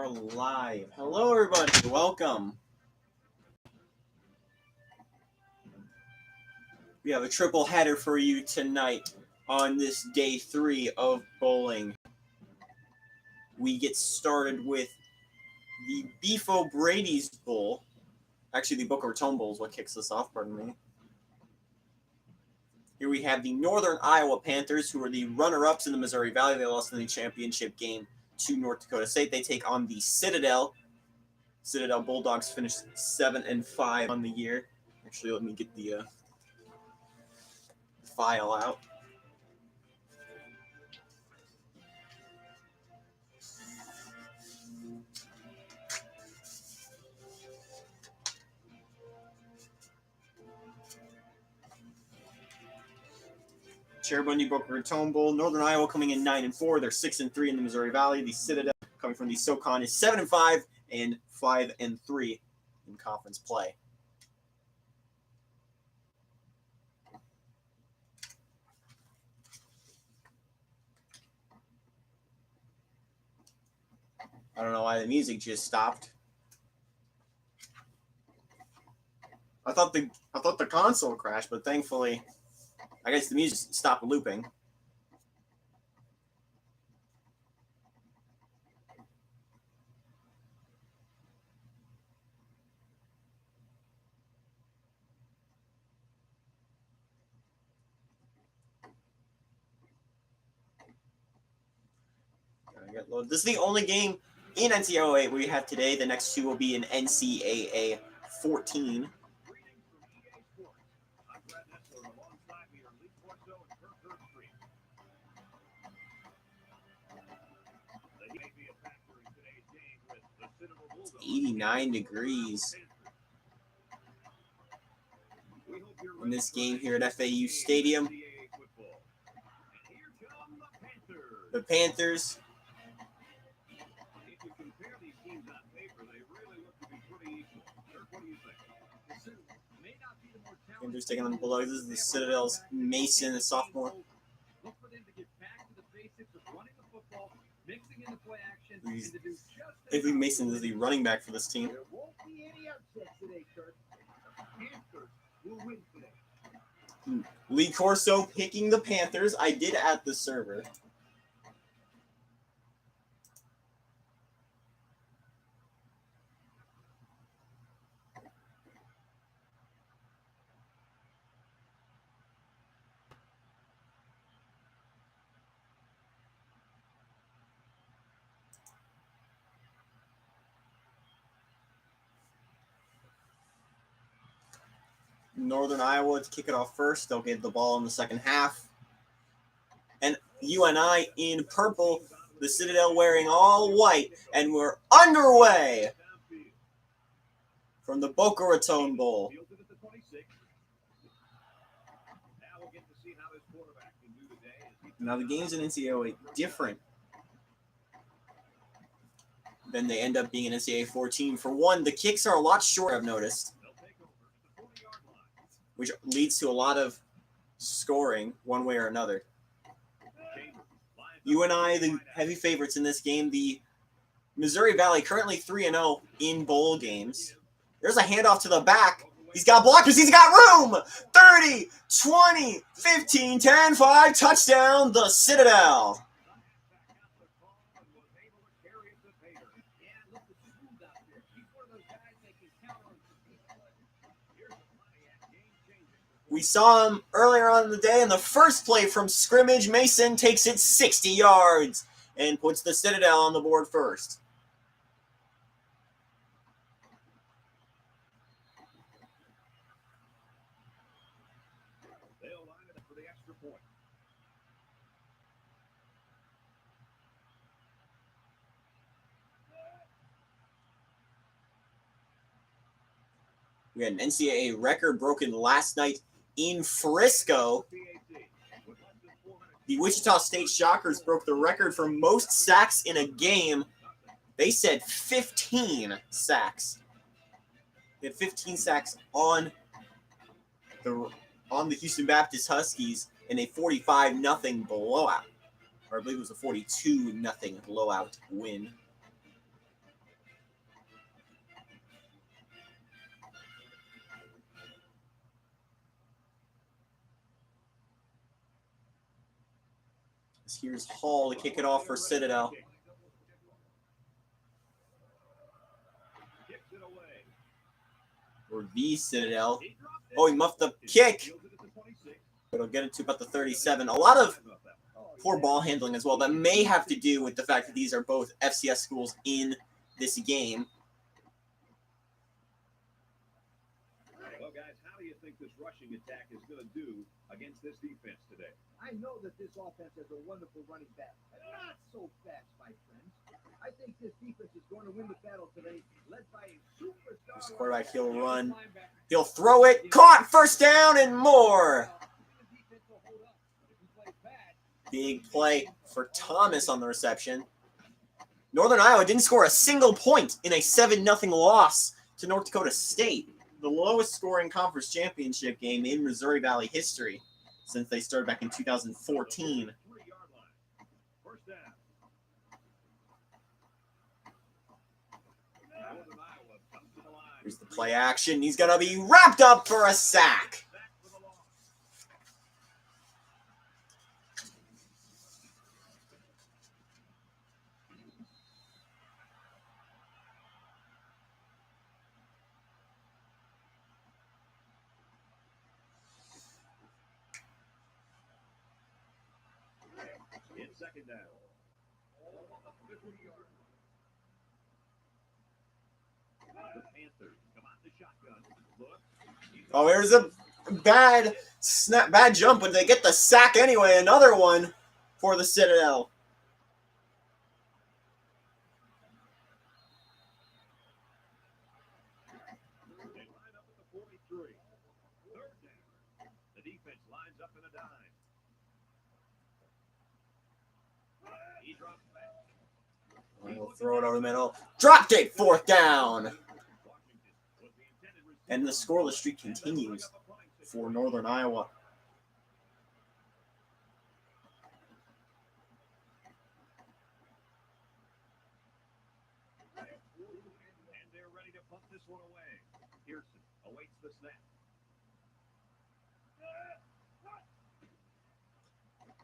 are live. Hello, everybody. Welcome. We have a triple header for you tonight on this day 3 of bowling. We get started with the Beef O'Brady's Bowl. Actually, the Boca Raton Bowl is what kicks us off, pardon me. Here we have the Northern Iowa Panthers, who are the runner-ups in the Missouri Valley. They lost in the championship game to North Dakota State. They take on the Citadel. Citadel Bulldogs finished 7-5 on the year. Actually, let me get the file out. Cherubundy Boca Raton Bowl. Northern Iowa coming in 9-4. They're 6-3 in the Missouri Valley. The Citadel coming from the SoCon is 7-5 and 5-3 in conference play. I don't know why the music just stopped. I thought the console crashed, but thankfully, I guess the music stopped looping. This is the only game in NCAA we have today. The next two will be in NCAA 14. It's 89 degrees in this game here at FAU Stadium. The Panthers taking on the Bulldogs. This is the Citadel's Mason, a sophomore. I think Mason is the running back for this team. Lee Corso picking the Panthers. I did add the server. Northern Iowa to kick it off first. They'll get the ball in the second half. And UNI in purple, the Citadel wearing all white, and we're underway from the Boca Raton Bowl. Now the games in NCAA different than they end up being in NCAA 14. For one, the kicks are a lot shorter, I've noticed, which leads to a lot of scoring one way or another. UNI, the heavy favorites in this game. The Missouri Valley currently 3-0 in bowl games. There's a handoff to the back. He's got blockers. He's got room. 30, 20, 15, 10, 5. Touchdown, the Citadel. We saw him earlier on in the day in the first play from scrimmage. Mason takes it 60 yards and puts the Citadel on the board first. They'll line it up for the extra point. We had an NCAA record broken last night in Frisco. The Wichita State Shockers broke the record for most sacks in a game. They said 15 sacks. They had 15 sacks on the Houston Baptist Huskies in a 45-0 blowout. Or I believe it was a 42-0 blowout win. Here's Hall to kick it off for Citadel. Or the Citadel. Oh, he muffed the kick. But he'll get it to about the 37. A lot of poor ball handling as well. That may have to do with the fact that these are both FCS schools in this game. Well, guys, how do you think this rushing attack is going to do against this defense today? I know that this offense has a wonderful running back, but not so fast, my friends. I think this defense is going to win the battle today, led by a superstar. This quarterback, he'll run. He'll throw it. Caught. First down and more. Big play for Thomas on the reception. Northern Iowa didn't score a single point in a 7-0 loss to North Dakota State, the lowest scoring conference championship game in Missouri Valley history since they started back in 2014. Here's the play action. He's going to be wrapped up for a sack. Second down. The Panthers come out the shotgun. Look. Oh, here's a bad snap, bad jump, but they get the sack anyway. Another one for the Citadel. They line up at the 43. Third down. The defense lines up in a dime. He drops back. We'll throw it over the middle. Dropped it. Fourth down. And the scoreless streak continues for Northern Iowa. And they're ready to punt this one away. Pearson awaits the snap.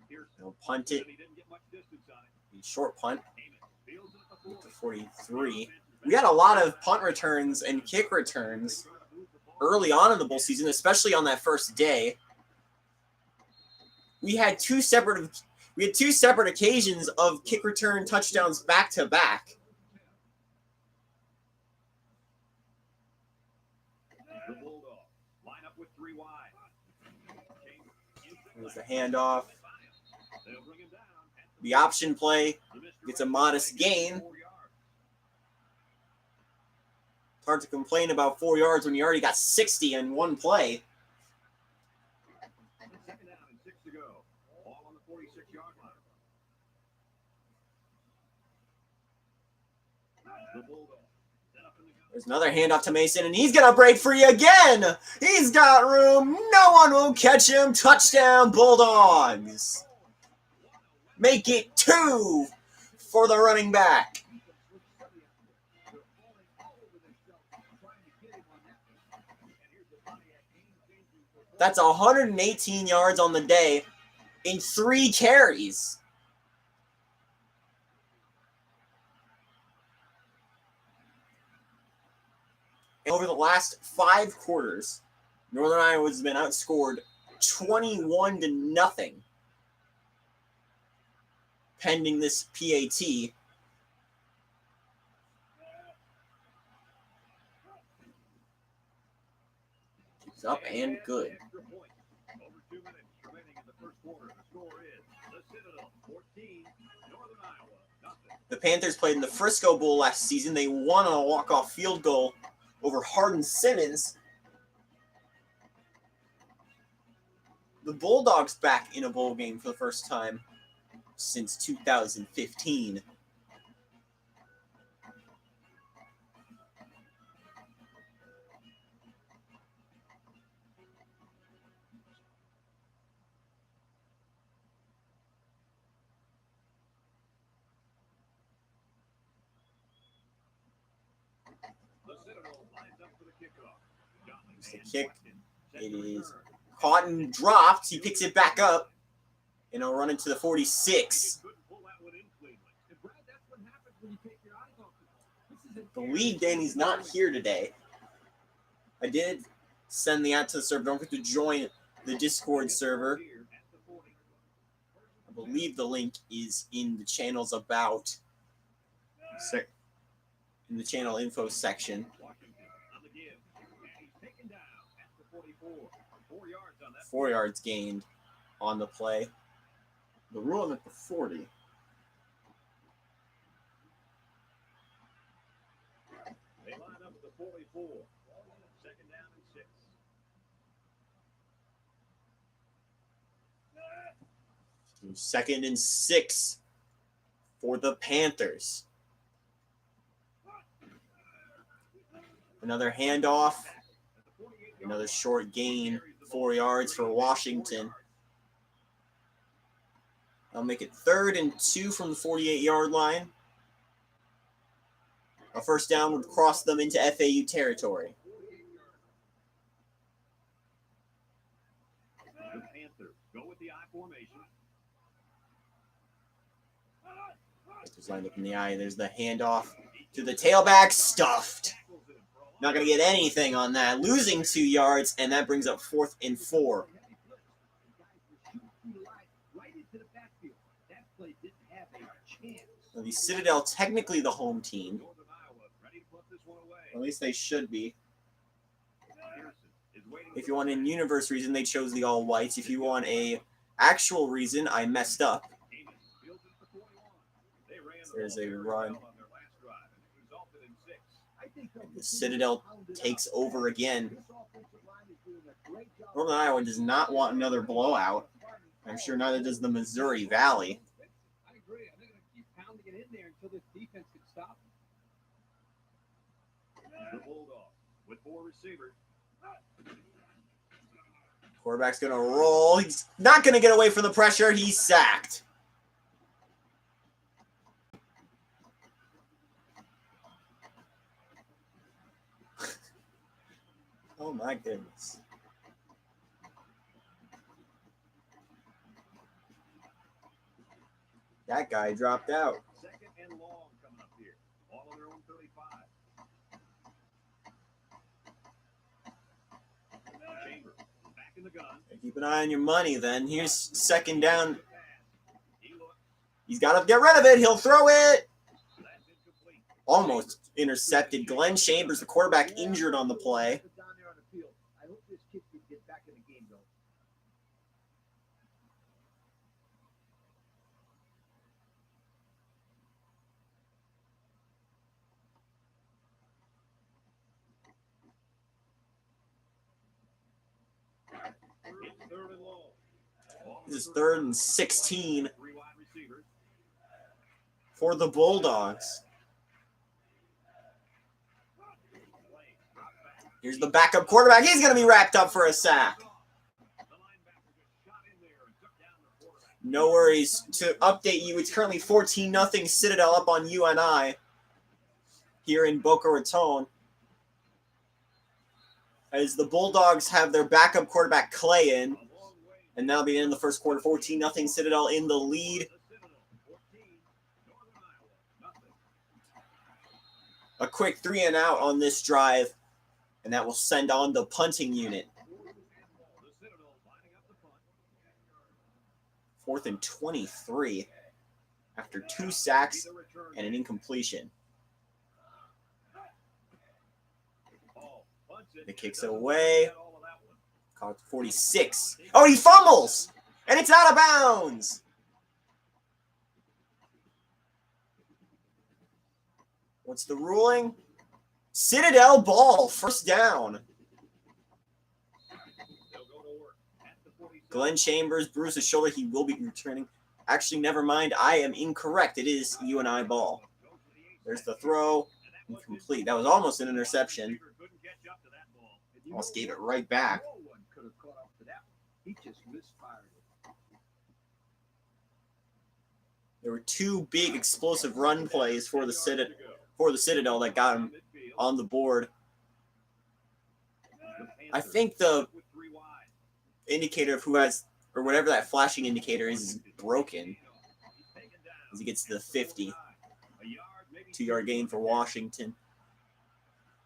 Pearson. They'll punt it. He didn't get much distance on it. Short punt Fields it at the 40. to 43. We had a lot of punt returns and kick returns early on in the bowl season, especially on that first day. We had two separate occasions of kick return touchdowns back to back. The Bulldogs line up with 3 wide. There's the handoff. They'll bring him down. The option play gets a modest gain. It's hard to complain about 4 yards when you already got 60 in one play. Second down and 6 to go. Ball on the 46-yard line. The Bulldogs set up in the gun. There's another handoff to Mason, and he's going to break free again. He's got room. No one will catch him. Touchdown, Bulldogs. Make it 2 for the running back. That's 118 yards on the day in 3 carries. Over the last 5 quarters, Northern Iowa has been outscored 21-0. Pending this PAT. He's up and good. Over 2 minutes remaining in the first quarter. The score is the Citadel 14, Northern Iowa nothing. The Panthers played in the Frisco Bowl last season. They won on a walk-off field goal over Hardin Simmons. The Bulldogs back in a bowl game for the first time since 2015. The Citadel lines up for the kickoff. Here's the kick. It is caught and dropped. He picks it back up. And I'll run into the 46. I believe Danny's not here today. I did send the ad to the server. Don't forget to join the Discord server. I believe the link is in the channel's about. In the channel info section. 4 yards gained on the play. The rule at the 40. They line up at the 44. Second down and 6. Second and 6 for the Panthers. Another handoff. Another short gain. 4 yards for Washington. I'll make it 3rd and 2 from the 48-yard line. A first down would cross them into FAU territory. The Panthers go with the I formation. Panthers lined up in the I. There's the handoff to the tailback. Stuffed. Not going to get anything on that. Losing 2 yards, and that brings up 4th and 4. Now, the Citadel, technically the home team. At least they should be. If you want an universe reason, they chose the all whites. If you want a actual reason, I messed up. There's a run. The Citadel takes over again. Northern Iowa does not want another blowout. I'm sure neither does the Missouri Valley. I agree. They're going to keep pounding it in there until this defense can stop them. The Bulldogs with 4 receivers. Quarterback's going to roll. He's not going to get away from the pressure. He's sacked. Oh my goodness. That guy dropped out. Second and long coming up here. All on their own 35. Chambers back in the gun. Keep an eye on your money then. Here's second down. He's got to get rid of it. He'll throw it. Almost intercepted. Glenn Chambers, the quarterback, injured on the play. I hope this kid can get back in the game, though. It's 3rd and long. This is 3rd and 16 3 wide receivers. for the Bulldogs. Here's the backup quarterback. He's going to be wrapped up for a sack. No worries. To update you, it's currently 14-0 Citadel up on UNI here in Boca Raton. As the Bulldogs have their backup quarterback Clay in. And that'll be in the first quarter. 14-0 Citadel in the lead. A quick 3 and out on this drive. And that will send on the punting unit. 4th and 23 after 2 sacks and an incompletion. The kicks away. Caught 46. Oh, he fumbles! And it's out of bounds! What's the ruling? Citadel ball, first down. Glenn Chambers bruised his shoulder. He will be returning. Actually, never mind. I am incorrect. It is UNI ball. There's the throw. Incomplete. That was almost an interception. Almost gave it right back. No one could have caught up to that. He just misfired it. There were 2 big explosive run plays for the Citadel that got him on the board. I think the indicator of who has or whatever that flashing indicator is broken as he gets to the 50. 2-yard gain for Washington.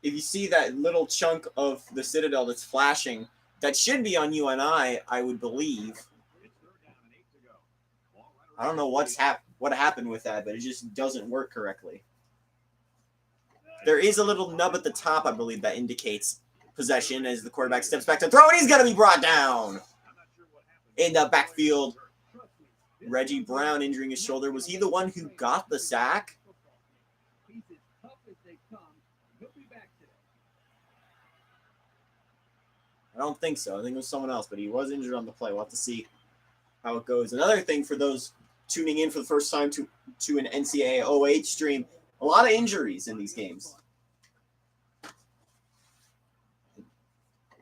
If you see that little chunk of the Citadel that's flashing, that should be on UNI, I would believe. I don't know what happened with that, but it just doesn't work correctly. There is a little nub at the top, I believe, that indicates possession as the quarterback steps back to throw, and he's going to be brought down. In the backfield, Reggie Brown injuring his shoulder. Was he the one who got the sack? I don't think so. I think it was someone else, but he was injured on the play. We'll have to see how it goes. Another thing for those tuning in for the first time to an NCAA OH stream, a lot of injuries in these games.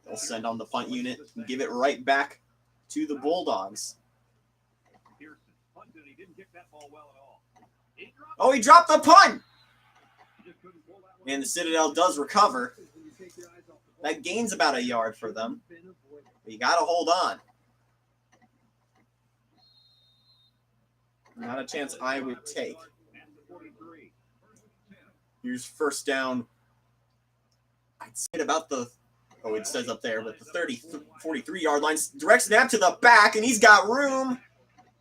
They'll send on the punt unit and give it right back to the Bulldogs. Oh, he dropped the punt! And the Citadel does recover. That gains about a yard for them. But you got to hold on. Not a chance I would take. Here's first down. I'd say it about the, oh, it says up there, but the 43-yard line. Direct snap to the back, and he's got room.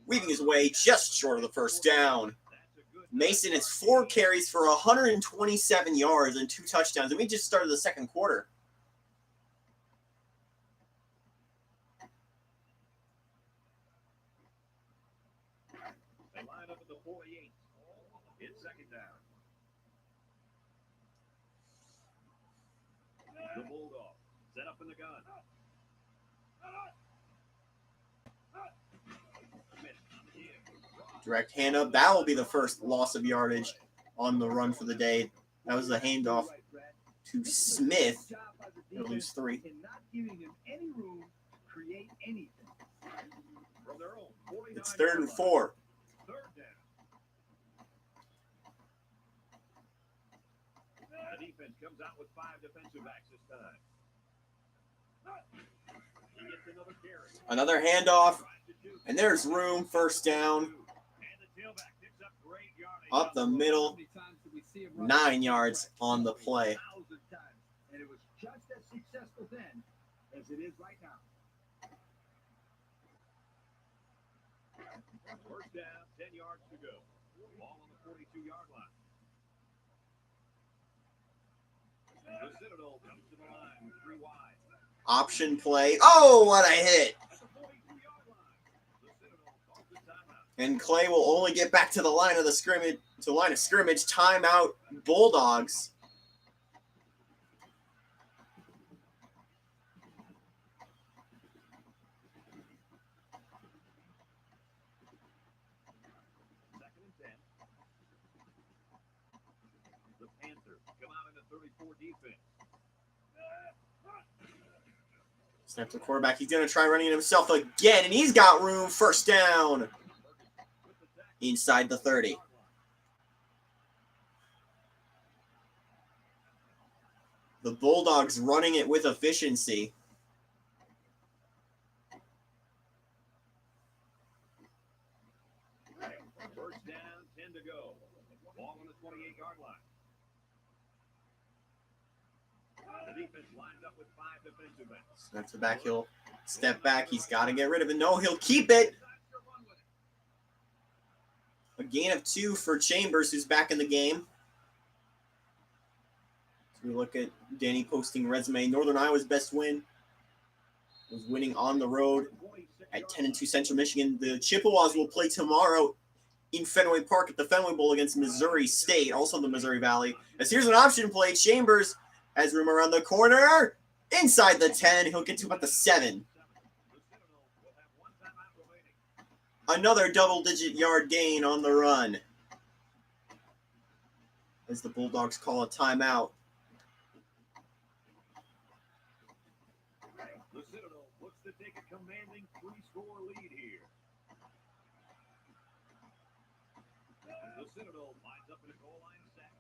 Weaving his way just short of the first down. Mason has 4 carries for 127 yards and 2 touchdowns. And we just started the second quarter. They line up at the 48. It's second down. The Bulldogs set up in the gun. Direct hand up. That will be the first loss of yardage on the run for the day. That was the handoff to Smith. He'll lose 3. It's 3rd and 4. The defense comes out with 5 defensive backs this time. He gets another carry. Another handoff. And there's room. First down. Up the middle. 9 yards on the play. And it was just as successful then as it is right now. First down, 10 yards to go. Ball on the 42-yard line. The Citadel comes to the line with 3 wide. Option play. Oh, what a hit. At the 42-yard line, the Citadel calls the timeout. And Clay will only get back to the line of scrimmage. Timeout, Bulldogs. Second and 10. The Panthers come out in the 34 defense. Snap to the quarterback. He's going to try running it himself again, and he's got room. First down. Inside the 30. The Bulldogs running it with efficiency. First down, 10 to go. Ball on the 28-yard line. The defense lines up with 5 defensive backs. Snap to the back. He'll step back. He's got to get rid of it. No, he'll keep it. A gain of 2 for Chambers, who's back in the game. So we look at Danny posting resume. Northern Iowa's best win was winning on the road at 10-2 Central Michigan. The Chippewas will play tomorrow in Fenway Park at the Fenway Bowl against Missouri State, also in the Missouri Valley. As here's an option play. Chambers has room around the corner. Inside the 10. He'll get to about the 7. Another double-digit yard gain on the run. As the Bulldogs call a timeout. The Citadel looks to take a commanding 3-score lead here. The Citadel lines up in a goal line set.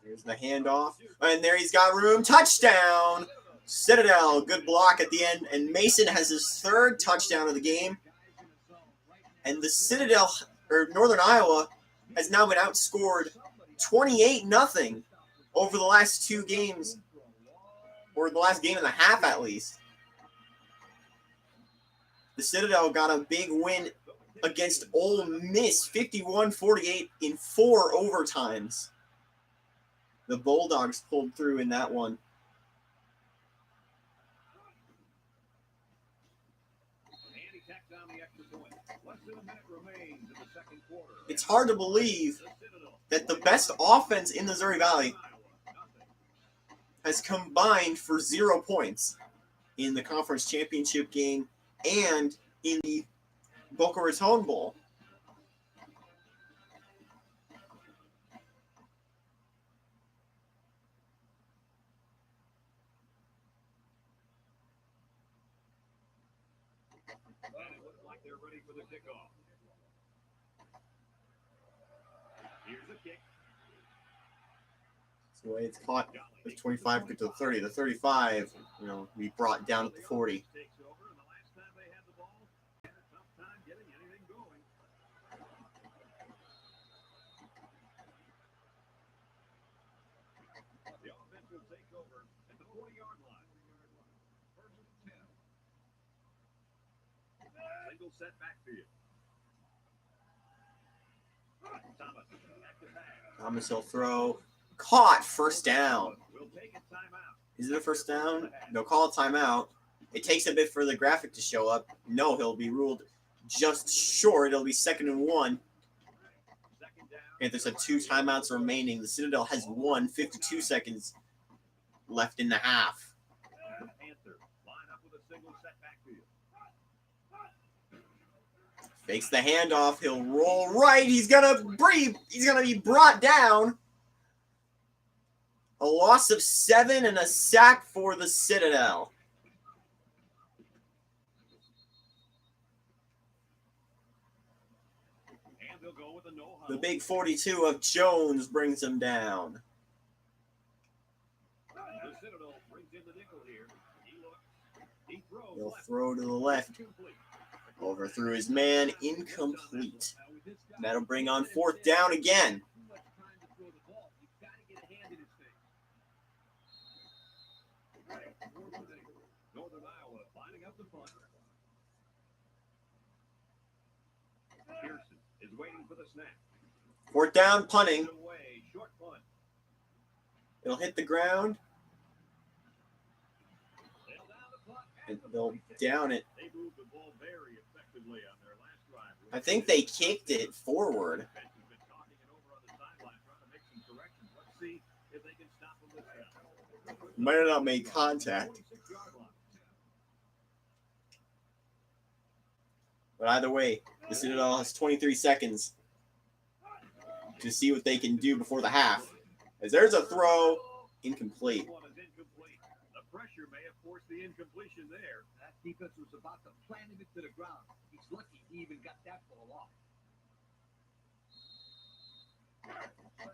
Here's the handoff. And there he's got room. Touchdown! Citadel, good block at the end. And Mason has his 3rd touchdown of the game. And the Citadel, or Northern Iowa, has now been outscored 28-0 over the last 2 games, or the last game and a half at least. The Citadel got a big win against Ole Miss, 51-48 in 4 overtimes. The Bulldogs pulled through in that one. It's hard to believe that the best offense in the Missouri Valley has combined for 0 points in the conference championship game and in the Boca Raton Bowl. And it looks like they're ready for the kickoff. Here's a kick. That's the way it's caught. There's 25 to the 30. The 35, we brought down at the 40. Takes over, and the last time they had the ball, had a tough time getting anything going. The offense will take over at the 40-yard line. First and 10. Single set backfield. Thomas, back to back. Thomas will throw. Caught. First down. We'll take a timeout. Is it a first down? No, call a timeout. It takes a bit for the graphic to show up. No, he'll be ruled just short. It'll be 2nd and 1. Second down. And there's 2 timeouts remaining. The Citadel has 52 seconds left in the half. Panther line up with a single set backfield. Fakes the handoff. He'll roll right. He's gonna breathe. He's gonna be brought down. A loss of 7 and a sack for the Citadel. And they'll go with a no The huddle. big 42 of Jones brings him down. The Citadel brings in the nickel here. He looks. He throws. He'll left. throw to the left. Incomplete. Overthrew his man. Incomplete. That'll bring on 4th down again. Too much time to throw the ball. You've got to get a hand in his thing. Northern Iowa lining up the punt. Pearson is waiting for the snap. 4th down, punting. Away, short punt. It'll hit the ground, They'll down the punt. and they'll down it. They moved the ball very effectively on their last drive. I think they kicked it forward. Defense has been talking it over on the sideline, trying to make some corrections. Let's see if they can stop them this time. Might have not made contact. 46-yard line. But either way, the Citadel has 23 seconds to see what they can do before the half. As there's a throw, incomplete. One is incomplete. The pressure may have forced the incompletion there. That defense was about to plant him into the ground. He's lucky he even got that ball off.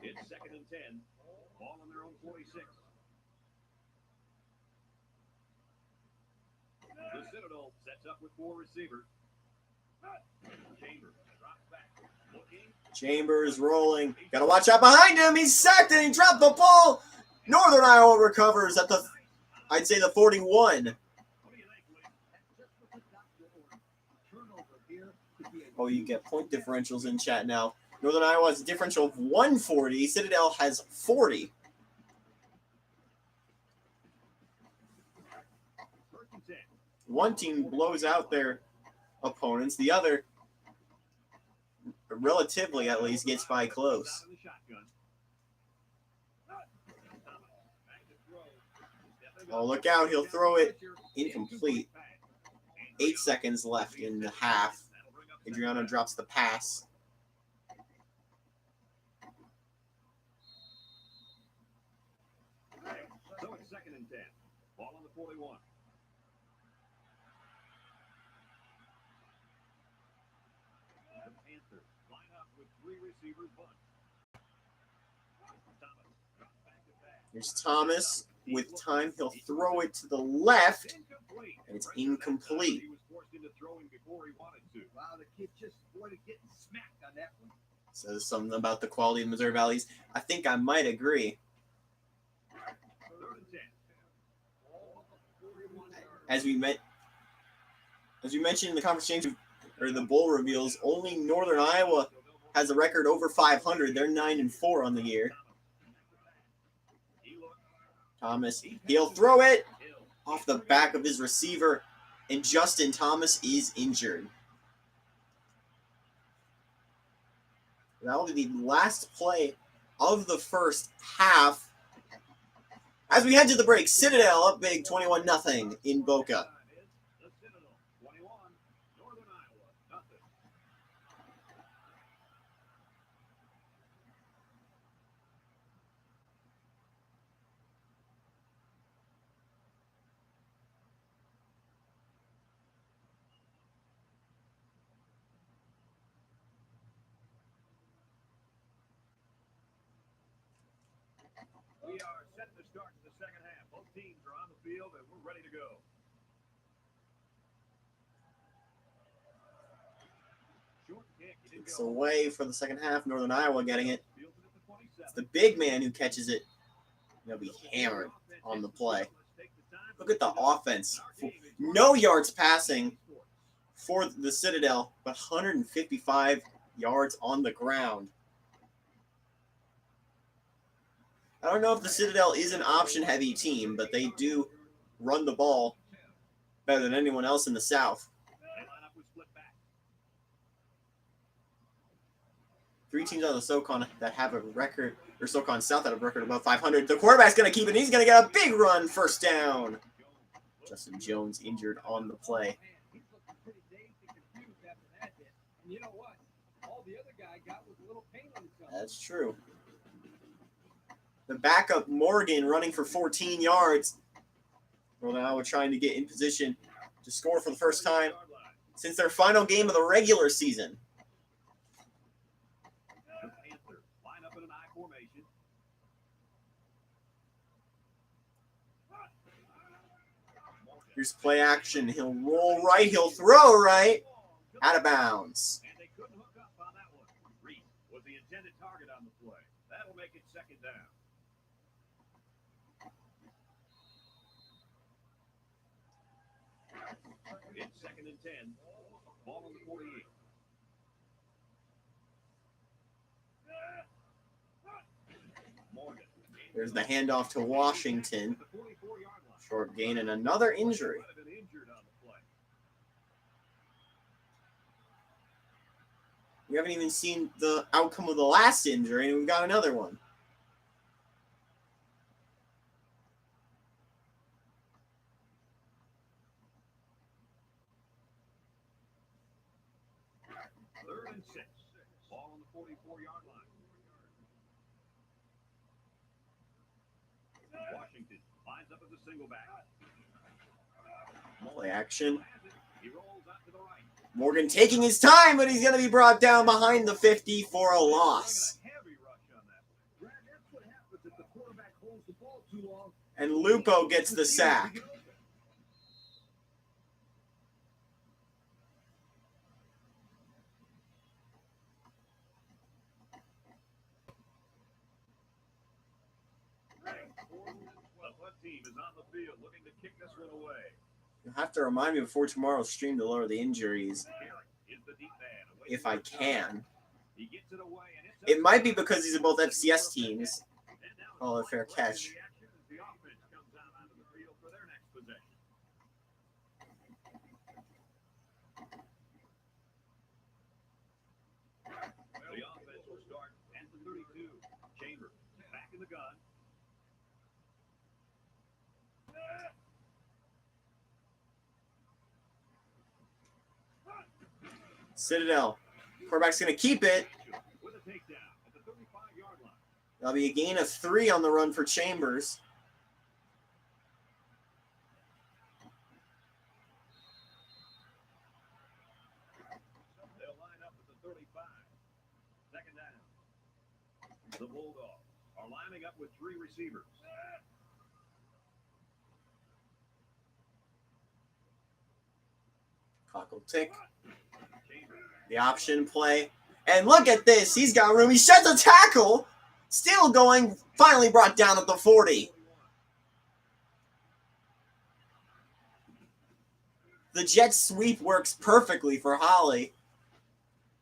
It's 2nd and 10. Ball on their own 46. The Citadel sets up with 4 receivers. Chambers drops back. Looking. Chambers rolling. Gotta watch out behind him. He's sacked and he dropped the ball. Northern Iowa recovers at the, I'd say the 41. What do you think, Lee? That's just what the doctor ordered. Turnover here could be a Oh, you get point differentials in chat now. Northern Iowa has a differential of 140. Citadel has 40. First and 10. One team blows out their opponents. The other, relatively at least, gets by close. Out of the shotgun. Back to throw. Oh, look out. He'll throw it Pressure. incomplete. 8 seconds left in the half. That'll bring up Adriano drops the pass. So it's 2nd and 10. Ball on the 41. The Panthers line up with 3 receivers bunt. Thomas drops back to back. Here's Thomas. With time, he'll throw it to the left. Incomplete. And it's incomplete. He was forced into throwing before he wanted to. Wow, the kid just avoided getting smacked on that one. Says something about the quality of Missouri Valley's. I think I might agree. 3rd and 10. As we mentioned in the conversation or the bowl reveals, only Northern Iowa has a record over 500. They're 9-4 on the year. Thomas, he'll throw it off the back of his receiver, and Justin Thomas is injured. That will be the last play of the first half. As we head to the break, Citadel up big 21-0 in Boca. The Citadel, 21, Northern Iowa, nothing. We are set to start the second half. Both teams are on the field and we're ready to go. Short kick. He didn't It's get a hold away for the second half. Northern Iowa getting it. Fields it at the 27. It's the big man who catches it. They'll be hammered on the play. Look at the offense. No yards passing for the Citadel, but 155 yards on the ground. I don't know if the Citadel is an option-heavy team, but they do run the ball better than anyone else in the South. They line up with split back. 3 teams out of the SoCon that have a record, or SoCon South that have a record above 500. The quarterback's going to keep it. He's going to get a big run, first down. Justin Jones injured on the play. He's looking pretty dazed and confused after that hit. And you know what? All the other guy got was a little pain on his elbow. That's true. The backup, Morgan, running for 14 yards. Well, now we're trying to get in position to score for the first time since their final game of the regular season. The Panthers line up in an I formation. Here's play action. He'll roll right. He'll throw right. Out of bounds. And they couldn't hook up on that one. Reed was the intended target on the play. That'll make it second down. It's 2nd and 10. Ball on the 48. Morgan. There's the handoff to Washington. The 44-yard line. Short gain and another injury. Might have been injured on the play. We haven't even seen the outcome of the last injury, and we've got another one. Third and 6. Ball on the 44-yard line. Washington lines up as a single back. Play action. He rolls out to the right. Morgan taking his time, but he's going to be brought down behind the 50 for a loss. A heavy rush on that one. Brad, that's what happens if the quarterback holds the ball too long. And Lupo gets the sack. The punt team is on the field looking to kick this one away. You'll have to remind me before tomorrow's stream to lower the injuries, Garrett is the deep man. Away if from I the top. can. He gets it away, and it's It might be because these are both FCS teams. And now Oh, a fair it's right catch. in the action as the offense comes out onto the field for their next possession. The offense will start at the 32. Chambers back in the gun. Citadel. Quarterback's going to keep it. With a takedown at the 35-yard line. That'll be a gain of 3 on the run for Chambers. They'll line up at the 35. Second down. The Bulldogs are lining up with 3 receivers. Clock will tick. The option play. And look at this. He's got room. He sheds a tackle. Still going. Finally brought down at the 40. The jet sweep works perfectly for Holly.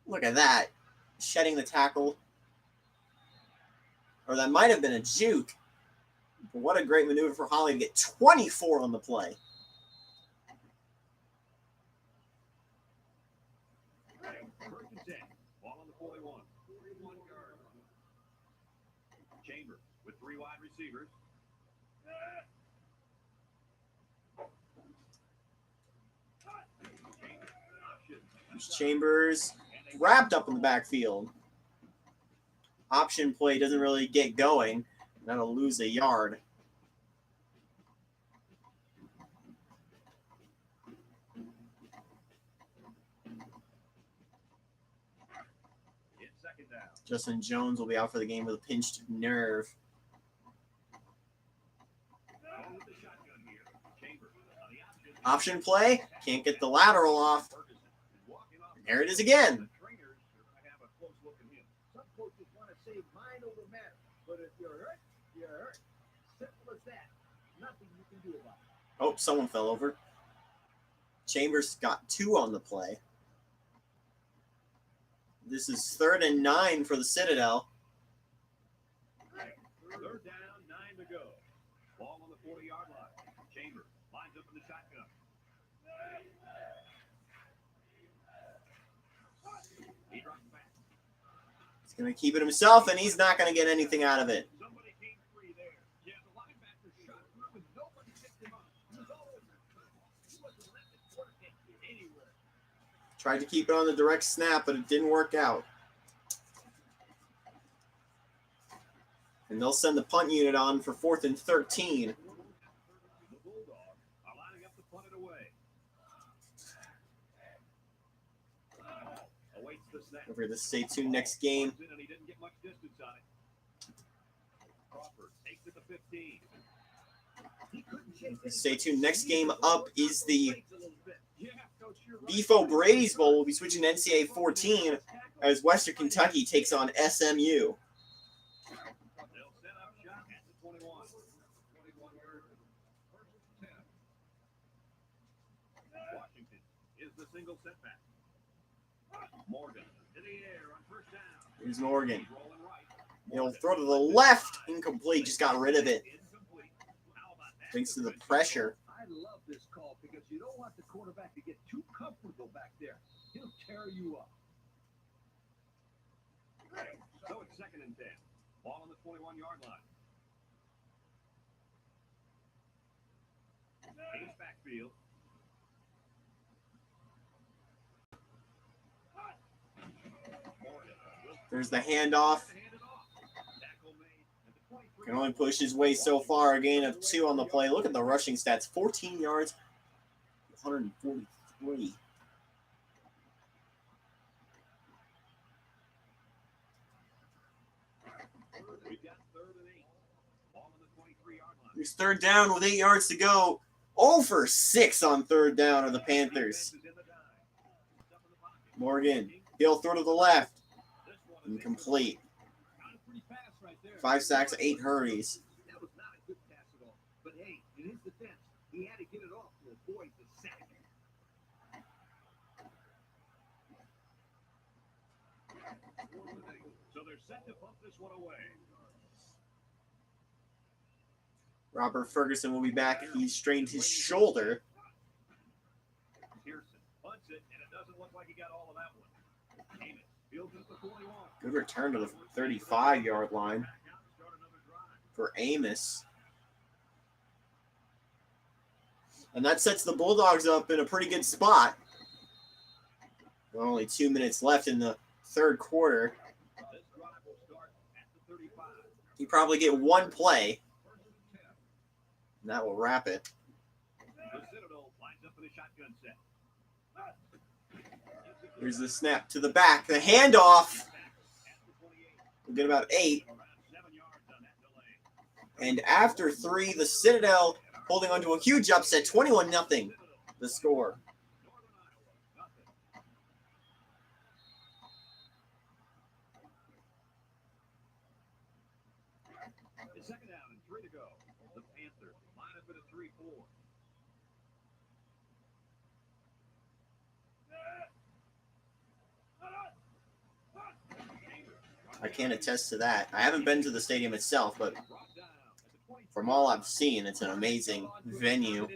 Look at that. Shedding the tackle. Or that might have been a juke. But what a great maneuver for Holly to get 24 on the play. First and 10. Ball on the 41. Chambers with 3 wide receivers. Chambers wrapped up in the backfield. Option play doesn't really get going. That'll lose a yard. In second down. Justin Jones will be out for the game with a pinched nerve. Going with the shotgun here. Chambers on the option. Option play. Can't get the lateral off. Ferguson is walking off. There it is again. The trainers are going to have a close look at him. Some coaches want to say mind over matter, but if you're hurt, you're hurt. Simple as that. Nothing you can do about it. Oh, someone fell over. Chambers got 2 on the play. This is 3rd and 9 for the Citadel. Third down, 9 to go. Ball on the 40-yard line. Chambers lines up in the shotgun. He drops back. He's going to keep it himself, and he's not going to get anything out of it. Somebody came free there. Yeah, the linebacker shot through and nobody picked him up. He was all over the place. He wasn't letting it work anywhere. Tried to keep it on the direct snap, but it didn't work out. And they'll send the punt unit on for 4th and 13. The Bulldogs are lining up to punt it away. Awaits the snap. Over to stay tuned next game. Runs in and he didn't get much distance on it. Crawford takes it to 15. He couldn't chase it. Stay tuned. Next game up is the Waits a little bit. Yeah, Coach, you're right. Beefo Brady's Bowl. Will be switching to NCAA 14 as Western Kentucky takes on SMU. They'll set up shot at the 21. 21-yard. First and 10. Washington is the single setback. Morgan in the air on first down. Here's Morgan. He's rolling right. He'll throw to the left. Incomplete. Just got rid of it. Incomplete. How about that? Thanks to the pressure. I love this call because you don't want the quarterback to get too comfortable back there. He'll tear you up. So it's 2nd and 10. Ball on the 21-yard line. Ace backfield. There's the handoff. Can only push his way so far. A gain of 2 on the play. Look at the rushing stats. 14 yards, 143. We've got 3rd and 8. Ball on the 23-yard line. Here's 3rd down with 8 yards to go. 0 for 6 on 3rd down are the Panthers. Morgan. He'll throw to the left. Incomplete. 5 sacks, 8 hurries. That was not a good pass at all. But hey, in his defense, he had to get it off to avoid the sack. So they're set to pump this one away. Robert Ferguson will be back. He strained his shoulder. Pearson punts it, and it doesn't look like he got all of that one. Amos fields it at the 41. Good return to the 35-yard line for Amos. And that sets the Bulldogs up in a pretty good spot. With only 2 minutes left in the 3rd quarter. This drive will start at the 35. You probably get 1 play. And that will wrap it. The Citadel lines up in a shotgun set. Here's the snap to the back. The handoff. We'll get about 8. Around 7 yards on that delay. And after 3, the Citadel holding on to a huge upset, 21-0, the score. Second down and 3 to go. The Panthers line up at a 3-4. I can't attest to that. I haven't been to the stadium itself, but from all I've seen, it's an amazing venue.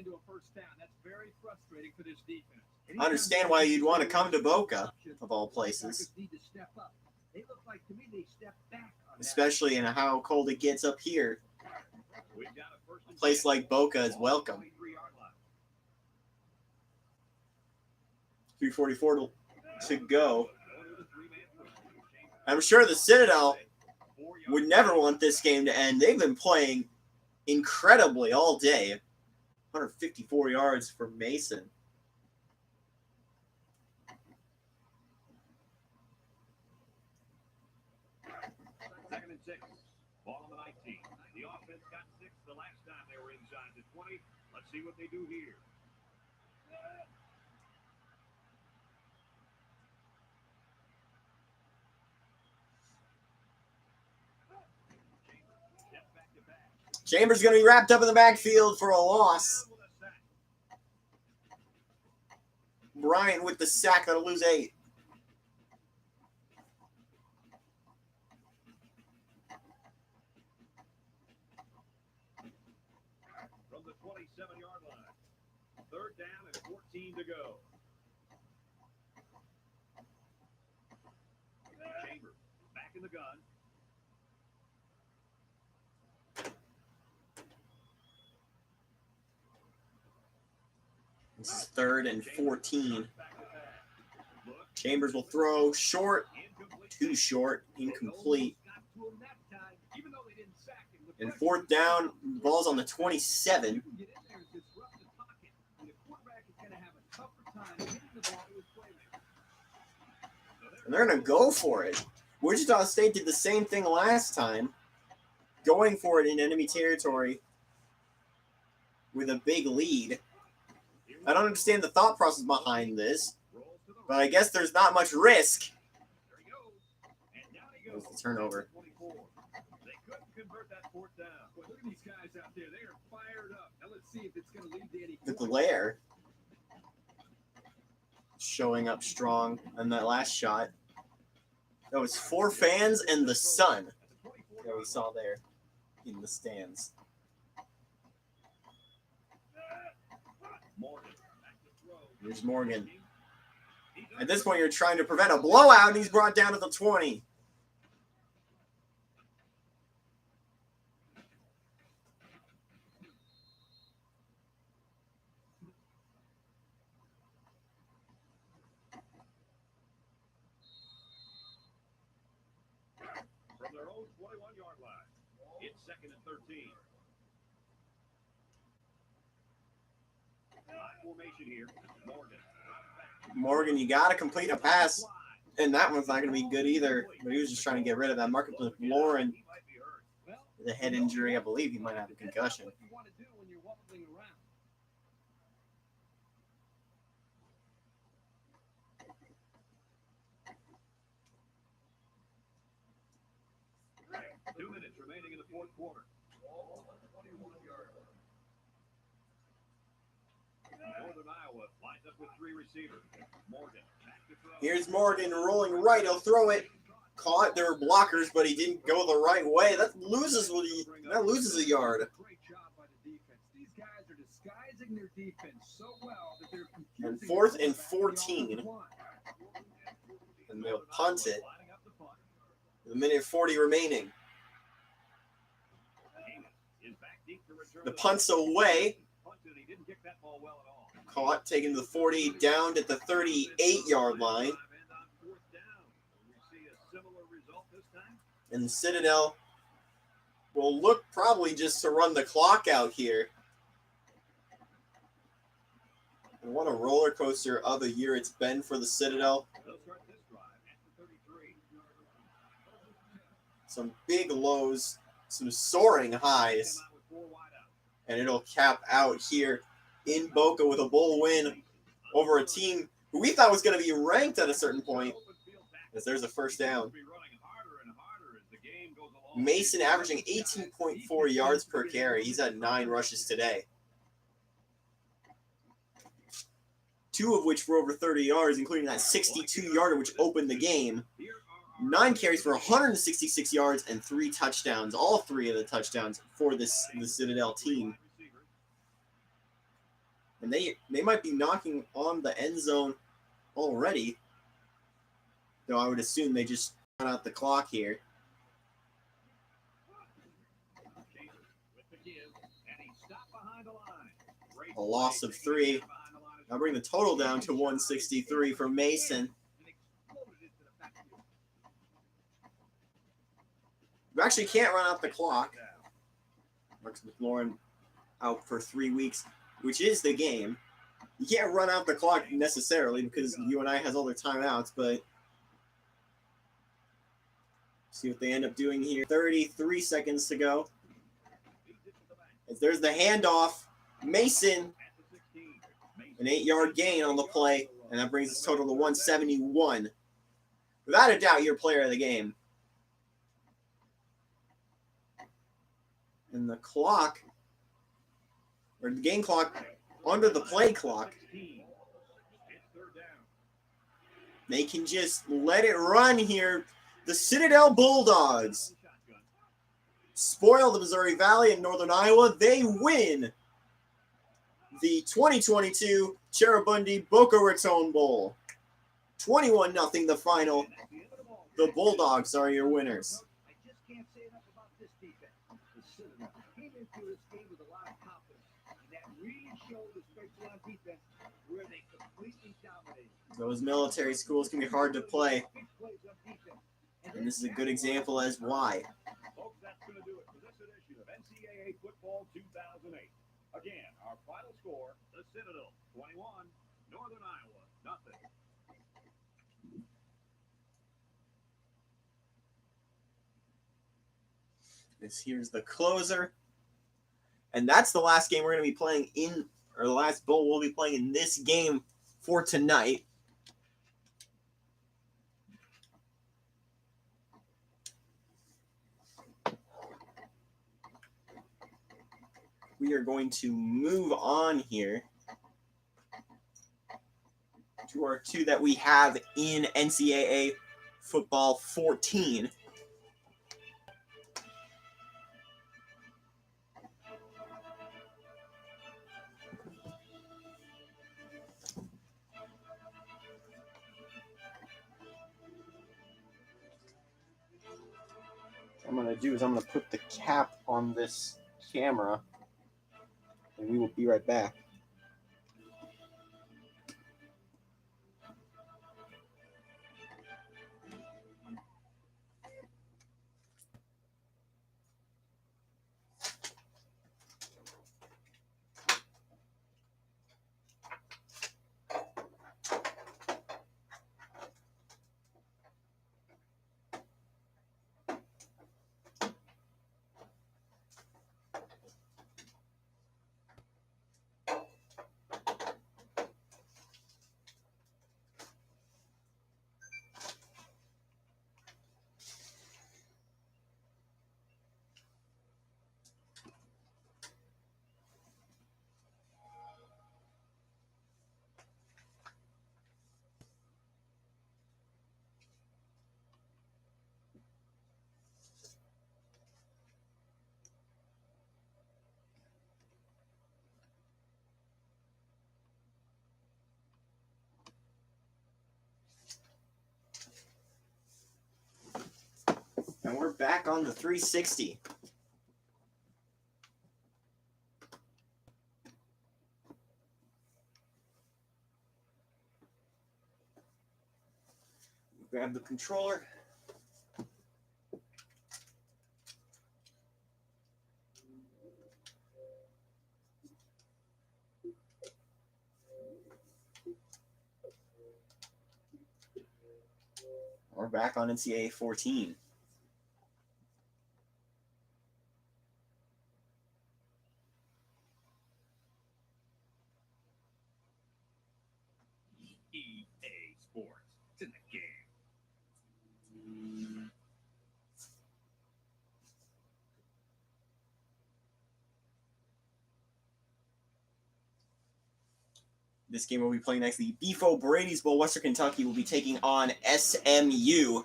I understand why you'd want to come to Boca, of all places. Especially in how cold it gets up here. A place like Boca is welcome. 3:44 to go. I'm sure the Citadel would never want this game to end. They've been playing incredibly all day. 154 yards for Mason. Second and 6. Ball on the 19. The offense got 6 the last time they were inside the 20. Let's see what they do here. Chambers going to be wrapped up in the backfield for a loss. Bryant with the sack. That'll lose 8. From the 27-yard line. Third down and 14 to go. Chambers back in the gun. This is 3rd and 14. Chambers will throw short, too short, incomplete. And 4th down, ball's on the 27. And they're going to go for it. Wichita State did the same thing last time, going for it in enemy territory with a big lead. I don't understand the thought process behind this, but I guess there's not much risk. There's the turnover. They couldn't convert that 4th down. Boy, look at these guys out there. They are fired up. Now let's see if it's going to lead to any. The glare showing up strong on that last shot. That was 4 fans and the sun that we saw there in the stands. Here's Morgan. At this point, you're trying to prevent a blowout, and he's brought down to the 20. From their own 21-yard line, it's 2nd and 13. Formation here. Morgan, you got to complete a pass, and that one's not going to be good either. But he was just trying to get rid of that. Marcus Lauren, with a head injury, I believe he might have a concussion. Two minutes remaining in the 4th quarter. Northern Iowa lines up with 3 receivers. Morgan back to throw. Here's Morgan rolling right. He'll throw it. Caught. There were blockers, but he didn't go the right way. That loses a yard. Great job by the defense. These guys are disguising their defense so well that they're confusing. And 4th and 14. And they'll punt it. With 1:40 remaining. The punt's away. Caught, taken to the 40, down at the 38-yard line. And the Citadel will look probably just to run the clock out here. And what a roller coaster of a year it's been for the Citadel. Some big lows, some soaring highs. And it'll cap out here in Boca with a bowl win over a team who we thought was going to be ranked at a certain point. As there's a first down. Mason averaging 18.4 yards per carry. He's had 9 rushes today. 2 of which were over 30 yards, including that 62-yarder which opened the game. 9 carries for 166 yards and 3 touchdowns. All 3 of the touchdowns for the Citadel team. And they might be knocking on the end zone already. Though I would assume they just run out the clock here. A loss of 3. I'll bring the total down to 163 for Mason. You actually can't run out the clock. Marcus McLaurin out for 3 weeks, which is the game. You can't run out the clock necessarily because UNI has all their timeouts, but see what they end up doing here. 33 seconds to go. As there's the handoff. Mason, an 8-yard gain on the play, and that brings us total to 171. Without a doubt, your player of the game. And the clock, or the game clock, under the play clock, they can just let it run here. The Citadel Bulldogs spoil the Missouri Valley and Northern Iowa. They win the 2022 Cherubundi Boca Raton Bowl. 21-0 the final. The Bulldogs are your winners. I just can't say enough about this defense. The Citadel came into this game with a lot of confidence, and that really showed, especially on defense, where they completely dominated. Those military schools can be hard to play, and this is a good example as why. Folks, that's going to do it for this edition of NCAA Football 2008. Again, our final score, the Citadel 21, Northern Iowa 0. Here's the closer. And that's the last game we're going to be playing in, or the last bowl we'll be playing in this game for tonight. We are going to move on here to our 2 that we have in NCAA Football 14. What I'm going to do is I'm going to put the cap on this camera, and we will be right back. And we're back on the 360. Grab the controller. We're back on NCAA 14. EA Sports. It's in the game. This game will be playing next. The Beef O'Brady's Bowl. Western Kentucky will be taking on SMU.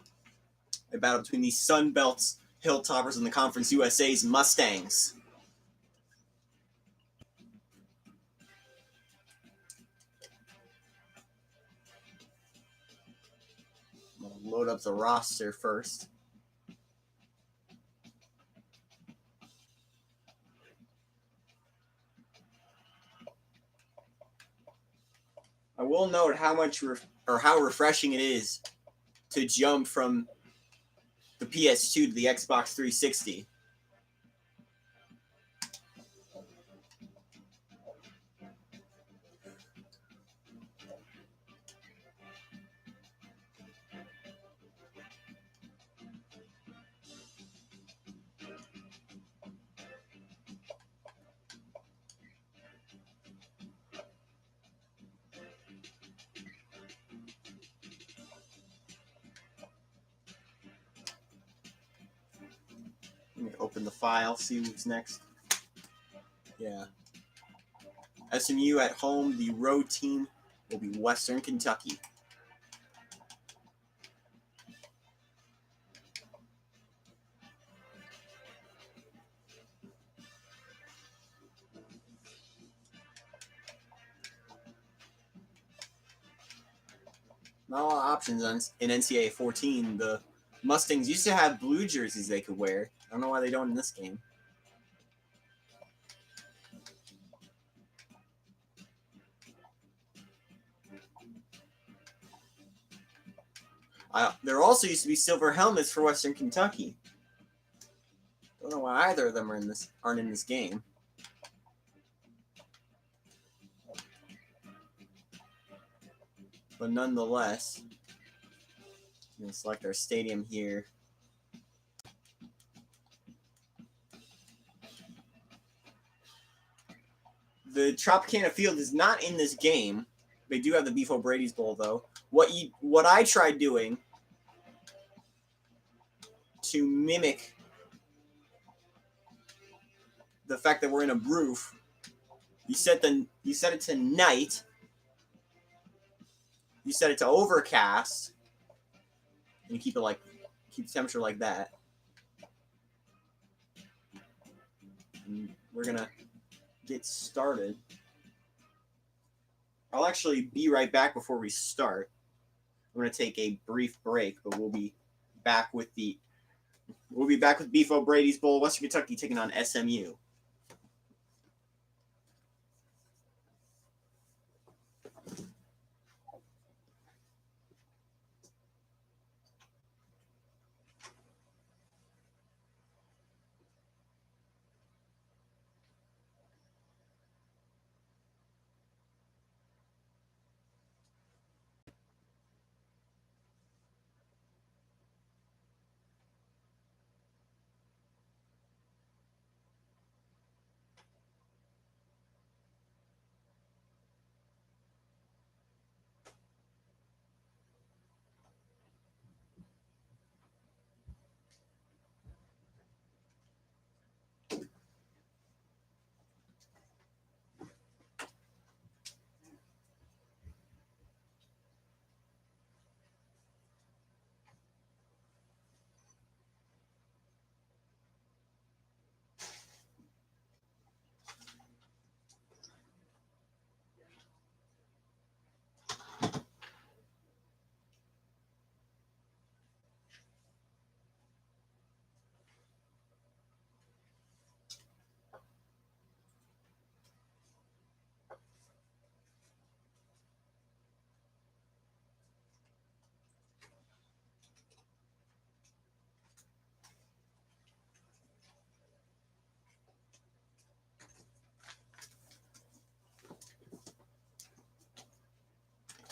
A battle between the Sun Belt's Hilltoppers and the Conference USA's Mustangs. I'm going to load up the roster first. I will note how much how refreshing it is to jump from the PS2 to the Xbox 360. Let me open the file, see who's next. Yeah. SMU at home. The road team will be Western Kentucky. Not a lot of options in NCAA 14. The Mustangs used to have blue jerseys they could wear. I don't know why they don't in this game. There also used to be silver helmets for Western Kentucky. Don't know why either of them aren't in this game. But nonetheless, I'm going to select our stadium here. The Tropicana Field is not in this game. They do have the Beef O'Brady's Bowl, though. What I tried doing to mimic the fact that we're in a roof, you set it to night. You set it to overcast, and you keep the temperature like that. And we're gonna get started. I'll actually be right back before we start. I'm gonna take a brief break, but we'll be back with Beef O'Brady's Bowl. Western Kentucky taking on SMU.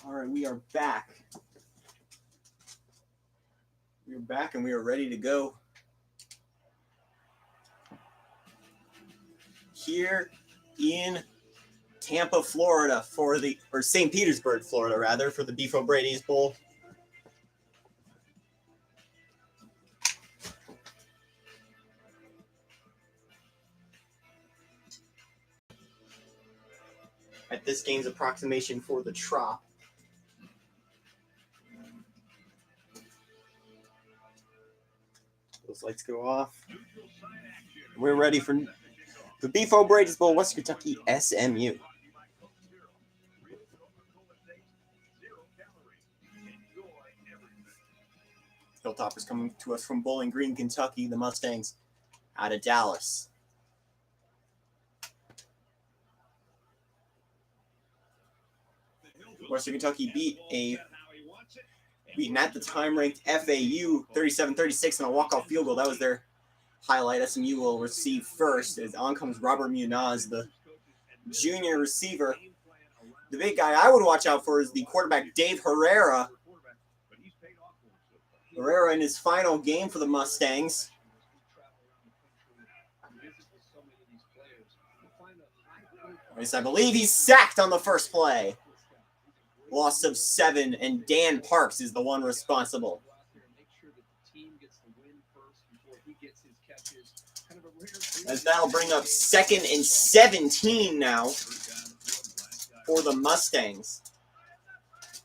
All right, we are back. We're back and we are ready to go. Here in Tampa, Florida or St. Petersburg, Florida, rather, for the Beef O'Brady's Bowl. at this game's approximation for the Trop. Those lights go off. We're ready for the Beef O'Brady's Bowl, Western Kentucky SMU. Hilltoppers coming to us from Bowling Green, Kentucky. The Mustangs out of Dallas. Western Kentucky beaten at the time ranked FAU 37-36 on a walk-off field goal. That was their highlight. SMU will receive first as on comes Robert Munoz, the junior receiver. The big guy I would watch out for is the quarterback Dave Herrera. Herrera in his final game for the Mustangs. I believe he's sacked on the first play. Loss of 7, and Dan Parks is the one responsible. As that'll bring up 2nd and 17 now for the Mustangs.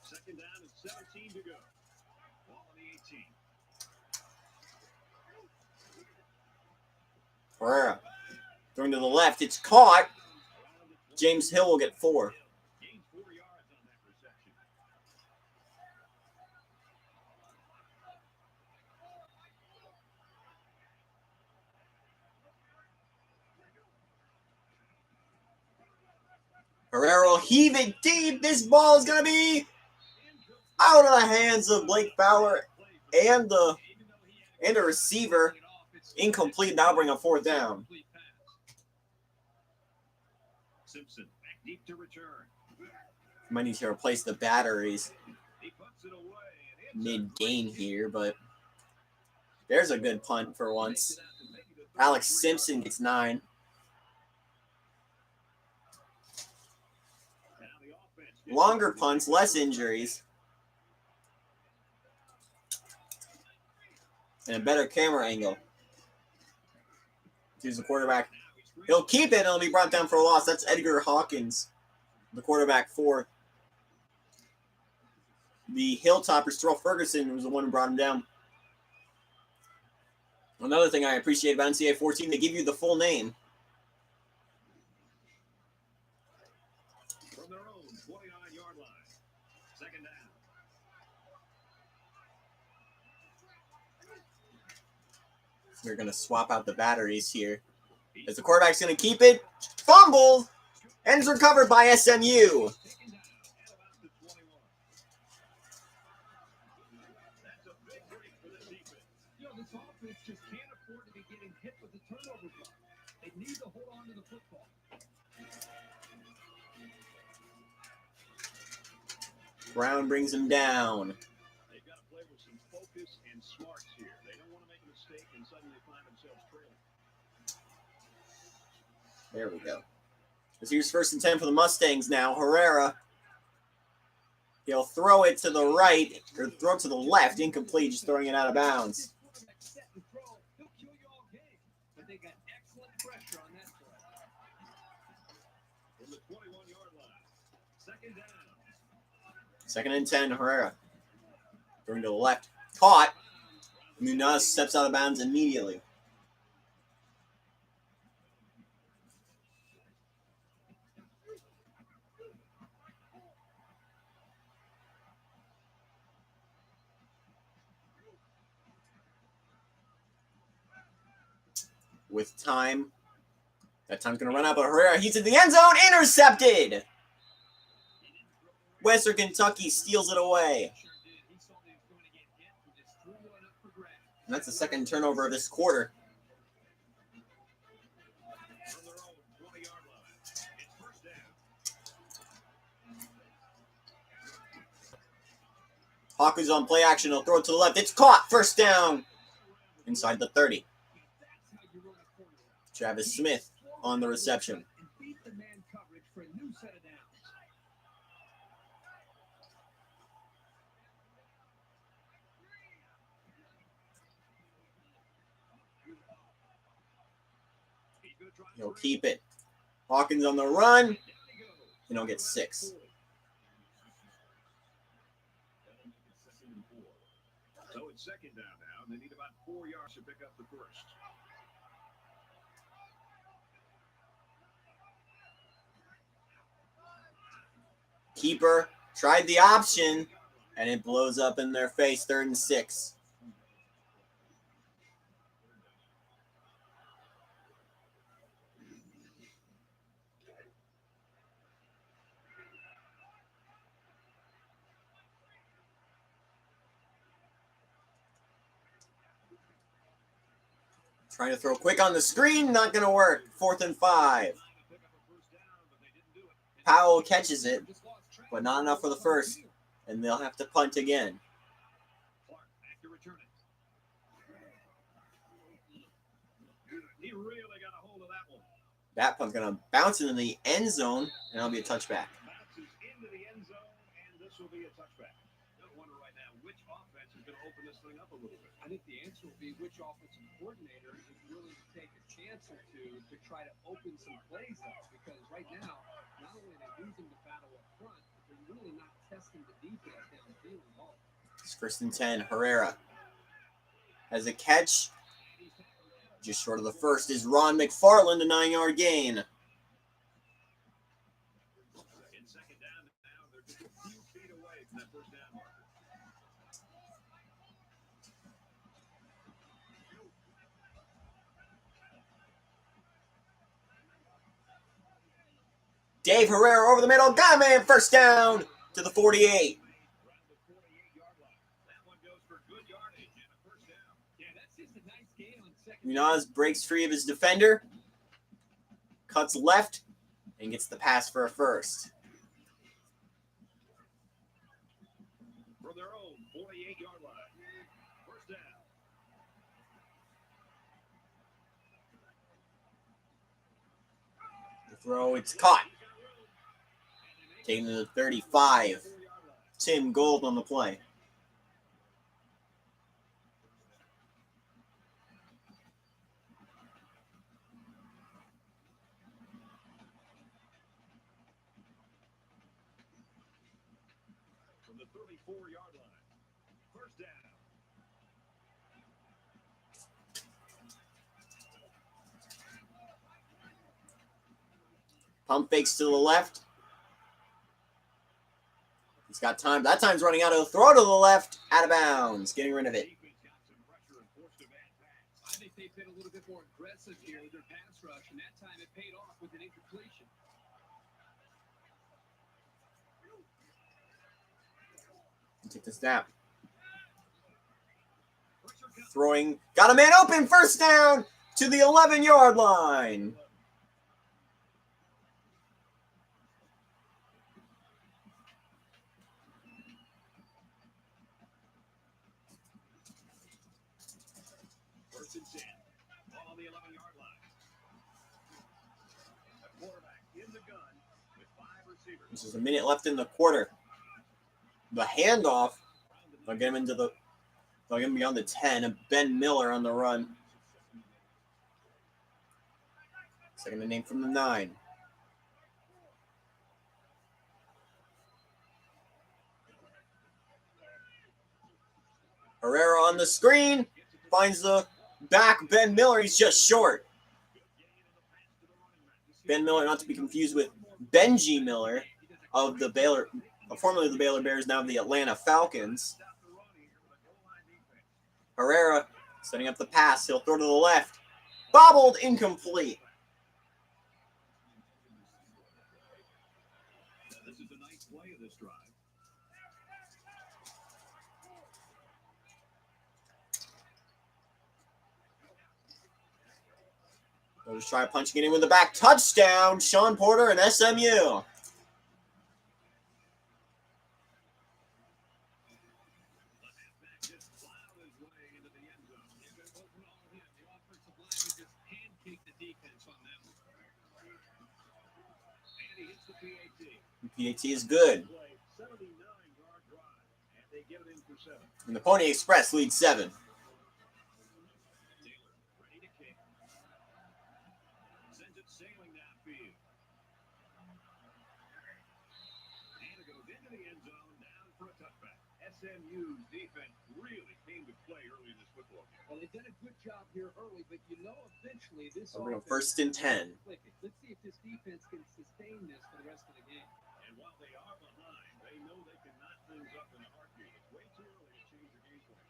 Second down and 17 to go. Ball on the 18. Herrera throwing to the left. It's caught. James Hill will get 4. Gained 4 yards on that reception. Herrera will heave it deep. This ball is going to be out of the hands of Blake Fowler and the receiver. Incomplete. That'll bring a 4th down. Simpson back deep to return. Might need to replace the batteries He puts it away. And mid-game here, but there's a good punt for once. Alex Simpson gets 9. Longer punts, less injuries. And a better camera angle. Here's the quarterback. He'll keep it and it'll be brought down for a loss. That's Edgar Hawkins, the quarterback for the Hilltoppers. Terrell Ferguson was the one who brought him down. Another thing I appreciate about NCAA 14, they give you the full name. from their own 29-yard line. Second down. We're going to swap out the batteries here. As the quarterback's going to keep it. Fumble! And it's recovered by SMU. Taken down at about the 21. That's a big break for the defense. This offense just can't afford to be getting hit with the turnover block. They need to hold on to the football. Brown brings him down. They've got to play with some focus and smarts here. They don't want to make a mistake and suddenly find themselves trailing. There we go. As here's 1st and 10 for the Mustangs now. Herrera. He'll throw it to the right, or throw it to the left. Incomplete, just throwing it out of bounds. Set and throw. He'll kill you all game. But they got excellent pressure on that play. From the 21-yard line. Second down. 2nd and 10, Herrera. Throwing to the left. Caught. Munoz steps out of bounds immediately. With time. That time's going to run out, but Herrera heats in the end zone. Intercepted! Western Kentucky steals it away. Sure did. He saw that he was going to get hit and just threw one up for grabs. And that's the 2nd turnover of this quarter. From their own 20-yard line. It's first down. Hawkins on play action. He'll throw it to the left. It's caught. 1st down. Inside the 30. That's how you run a corner route. Travis Smith on the reception. And beat the man coverage for a new set of downs. He's going to try He'll keep it. Hawkins on the run. Down he goes. and he'll get 6. So it's second down now, and they need about 4 yards to pick up the first. Keeper tried the option, and it blows up in their face. 3rd and 6. Trying to throw quick on the screen, not going to work. 4th and 5. Powell catches it, but not enough for the first, and they'll have to punt again. Clark back to return it. He really got a hold of that one. That punt's going to bounce into the end zone, and it'll be a touchback. Bounces into the end zone, and this will be a touchback. I wonder right now which offense is going to open this thing up a little bit. I think the answer will be which offensive coordinator is willing to take a chance or two to try to open some plays up. Because right now, not only are they losing the battle up front, but they're really not testing the defense downfield at all. It's 1st and 10. Herrera has a catch. Just short of the first is Ron McFarland, a 9-yard gain. In second down now, they're just a few feet away from that first down marker. Dave Herrera over the middle. Got man, first down to the 48. Around the 48-yard line. That one goes for good yardage and a first down. Yeah, that's just a nice gain on second. Munoz breaks free of his defender, cuts left, and gets the pass for a first. From their own 48-yard line. First down. The throw, it's caught. Taking to the 35. Tim Gold on the play. From the 34-yard line. First down. Pump fakes to the left. He's got time. That time's running out. He'll throw to the left. Out of bounds. Getting rid of it. Defense got some pressure and forced a bad pass. I think they've been a little bit more aggressive here with their pass rush, and that time it paid off with an incompletion. Take the snap. Throwing. Got a man open. First down to the 11-yard line. First and 10. Ball on the 11-yard line. The quarterback in the gun with 5 receivers. There's a minute left in the quarter. The handoff. They'll get him into the. They'll get him beyond the 10. Ben Miller on the run. Second and name from the 9. Herrera on the screen. Finds the back. Ben Miller. He's just short. Ben Miller, not to be confused with Benji Miller of the Baylor, formerly the Baylor Bears, now the Atlanta Falcons. Herrera setting up the pass. He'll throw to the left. Bobbled, incomplete. This is a nice play of this drive. They'll just try punching it in with the back. Touchdown, Sean Porter and SMU. Just plowed his way into the end zone. If it wasn't all him, the offensive line would just pancake the defense on that one. And he hits the PAT. PAT is good. Play 79-yard drive, and they get it in for 7. And the Pony Express leads 7. Taylor ready to kick. Sends it sailing downfield. into the end zone, down for a touchback. SMU's defense really came to play early in this football game. Well, they did a good job here early, but eventually this We're going offense first and 10. clicking. Let's see if this defense can sustain this for the rest of the game. And while they are behind, they know they can knot things up in a heartbeat. It's way too early to change the game plan.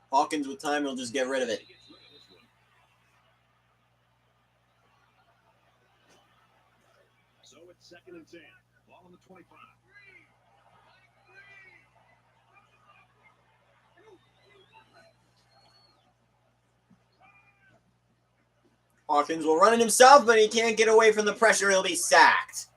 Hawkins with time, he'll just get rid of it. He gets rid of this one. So it's 2nd and 10. Ball on the 25. Hawkins will run it himself, but he can't get away from the pressure. He'll be sacked.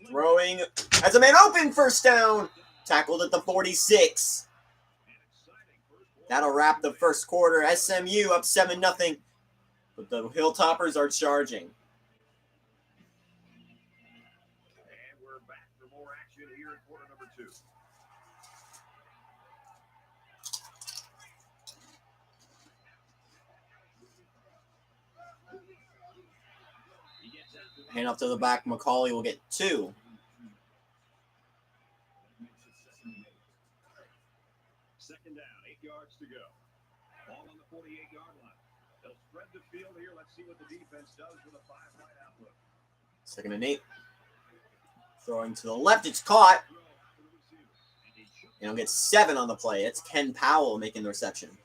Throwing as a man open, first down. Tackled at the 46. That'll wrap the first quarter. SMU up 7-0. But the Hilltoppers are charging. And we're back for more action here in quarter number 2. He gets after Hand off to the back. McCauley will get 2. Second down, 8 yards to go. Ball on the 48-yard line. They'll spread the field here. Let's see what the defense does with a 5-wide outlook. 2nd and 8. Throwing to the left. It's caught. Throw for the receiver. And he shook And he'll get 7 on the play. It's Ken Powell making the reception.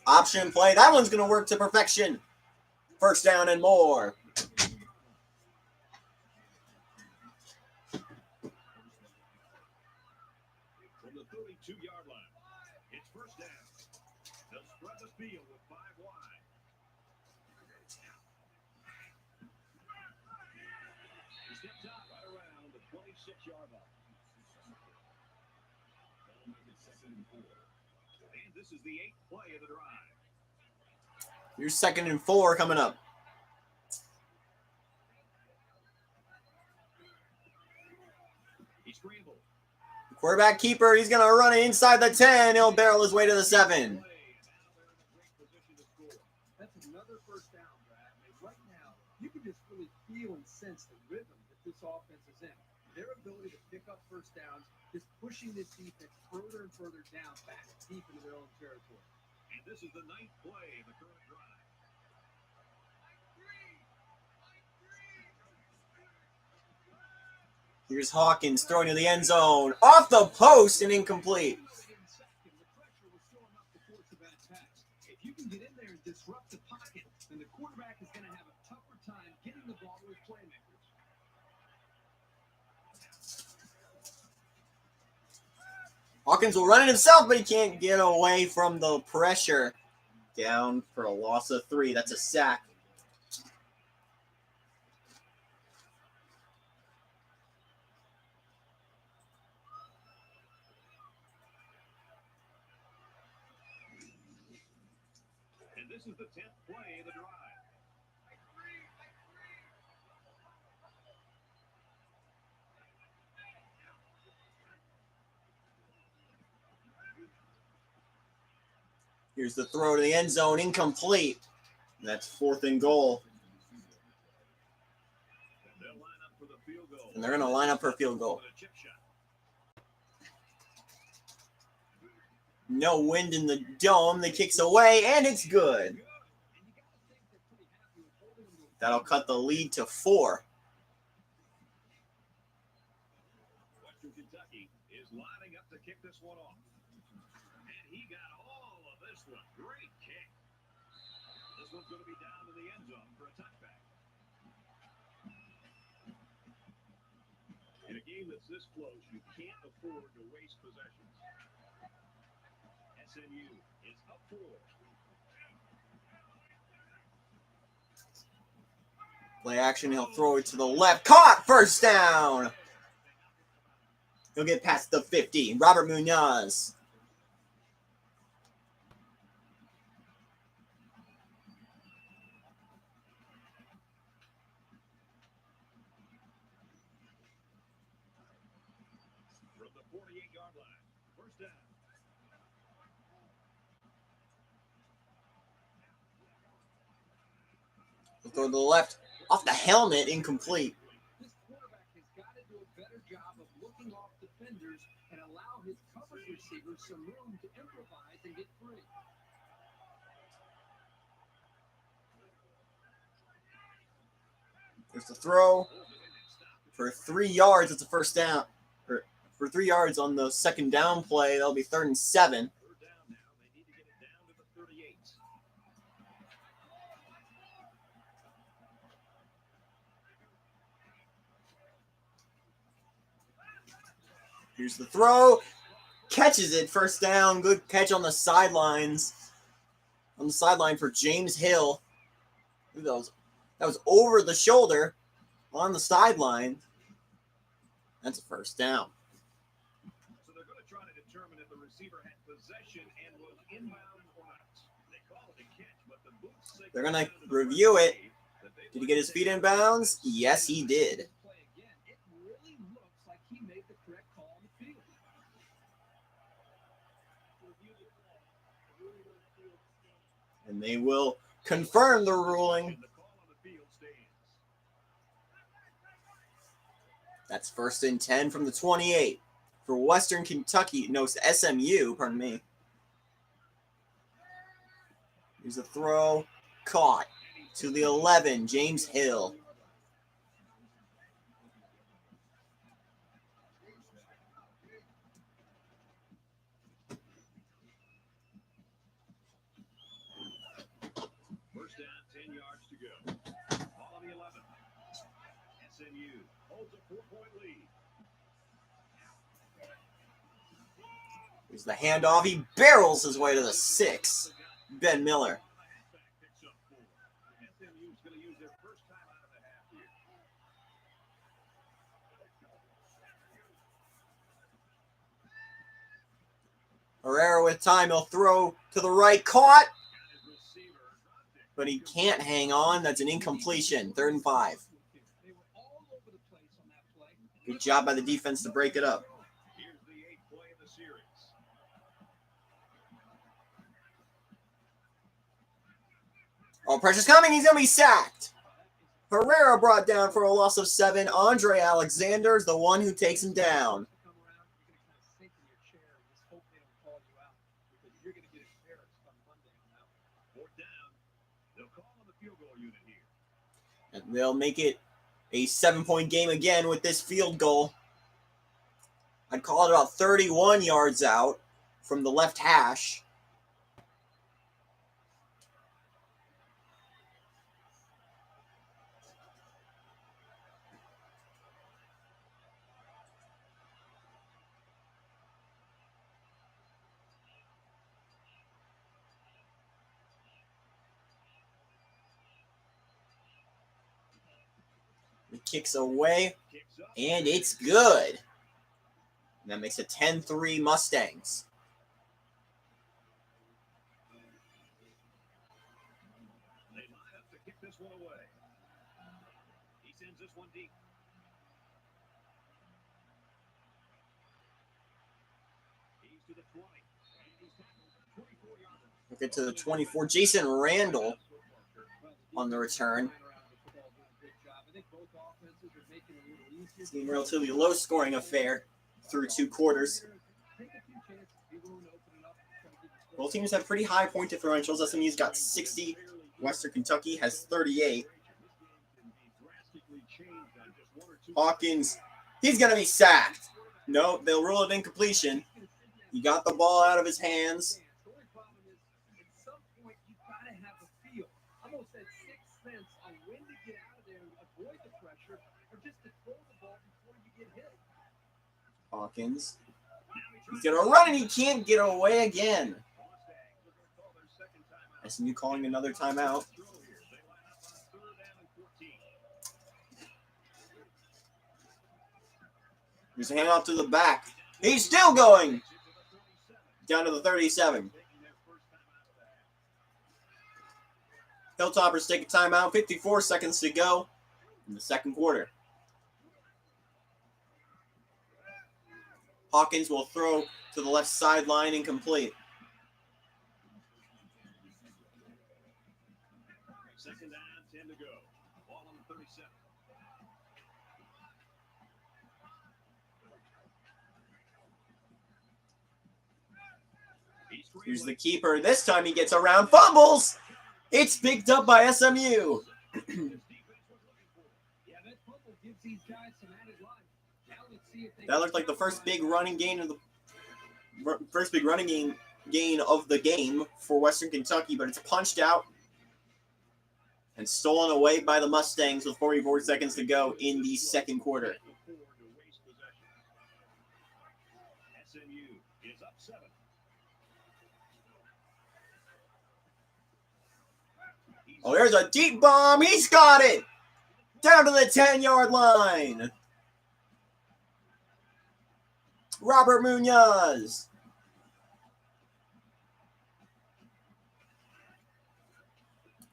Option play. That one's going to work to perfection. First down and more. from the 32-yard line. It's first down. They'll spread the field with 5 wide. He steps out right around the 26-yard line. And this is the 8th play of the drive. Your 2nd and 4 coming up. He scrambled. Quarterback keeper. He's going to run it inside the 10. He'll barrel his way to the 7. That's another first down, Brad. And right now, you can just really feel and sense the rhythm that this offense is in. Their ability to pick up first downs is pushing this defense further and further down, back deep into their own territory. And this is the 9th play of the current drive. Here's Hawkins throwing to the end zone. Off the post and incomplete. The pressure will storm up the course of that pass. If you can get in there and disrupt the pocket, then the quarterback is going to have a tougher time getting the ball to his playmakers. Hawkins will run it himself, but he can't get away from the pressure. Down for a loss of 3. That's a sack. And this is the 10th play of the drive. Here's the throw to the end zone, incomplete. That's 4th and goal. They'll line up for the field goal. And they're going to line up for a field goal. With a chip shot. No wind in the dome. The kick's away, and it's good. That'll cut the lead to 4. Western Kentucky is lining up to kick this one off. And he got all of this one. Great kick. This one's going to be down in the end zone for a touchback. In a game that's this close, you can't afford to waste possessions. SMU is up 4. Play action. He'll throw it to the left. Caught. First down. He'll get past the 50. Robert Munoz. From the 48-yard line. First down. He'll throw to the left. Off the helmet. Incomplete. This quarterback has got to do a better job of looking off defenders and allow his coverage receivers some room to improvise and get free. There's the throw. For 3 yards, it's a first down. For 3 yards on the second down play, that'll be 3rd and 7. Third down now. They need to get it down to the 38. Here's the throw. Catches it. First down. Good catch on the sidelines. On the sideline for James Hill. That was over the shoulder on the sideline. That's a first down. So they're going to try to determine if the receiver had possession and was inbound or not. They call it a catch, but the boots say They're going to review it. Did he get his feet in bounds? Yes, he did. Play again. It really looks like he made the correct call on the field. And they will confirm the ruling. The call on the field stands. That's 1st and 10 from the 28 for Western Kentucky. No, SMU, pardon me. Here's a throw. Caught to the 11, James Hill. First down, 10 yards to go. Ball on the 11. SMU holds a 4-point lead. Here's the handoff. He barrels his way to the 6. Ben Miller. Halfback picks up 4. SMU's going to use their first time out of the half here. Herrera with time. He'll throw to the right. Caught, Got his receiver dropped it. but he can't hang on. That's an incompletion. 3rd and 5. They were all over the place on that play. Good job by the defense to break it up. Here's the 8th play of the series. Oh, pressure's coming. He's going to be sacked. Herrera brought down for a loss of 7. Andre Alexander is the one who takes him down. Come around, you're going to kind of sink in your chair and just hope they don't call you out because you're going to get embarrassed on Monday on that one. 4th down. They'll call on the field goal unit here. And they'll make it a 7-point game again with this field goal. I'd call it about 31 yards out from the left hash. It kicks away, Kicks up. and it's good. And that makes it 10-3 Mustangs. They line up to kick this one away. He sends this one deep. He's to the 20. And he's tackled 24-yarder. We'll get to the 24. Jason Randall on the return. It's been a relatively low-scoring affair through 2 quarters. Both teams have pretty high point differentials. SMU's got 60. Western Kentucky has 38. Hawkins, he's going to be sacked. No, they'll rule it incompletion. He got the ball out of his hands. The only problem is, at some point, you've got to have a feel. Almost that sixth sense on when to get out of there and avoid the pressure, or just to throw the ball before you get hit. Hawkins, he's going to run and he can't get away again. SMU calling another timeout. There's a handoff to the back. He's still going. Down to the 37. Hilltoppers take a timeout. 54 seconds to go in the second quarter. Hawkins will throw to the left sideline, incomplete. Second down, 10 to go. Ball on the 37. Here's the keeper. This time he gets around. Fumbles! It's picked up by SMU. Yeah, that fumble gives these guys some added life. Now let's see if they That looked like the first big running gain of the game for Western Kentucky, but it's punched out and stolen away by the Mustangs with 44 seconds to go in the second quarter. SMU is up 7. Oh, there's a deep bomb. He's got it. Down to the 10-yard line. Robert Munoz.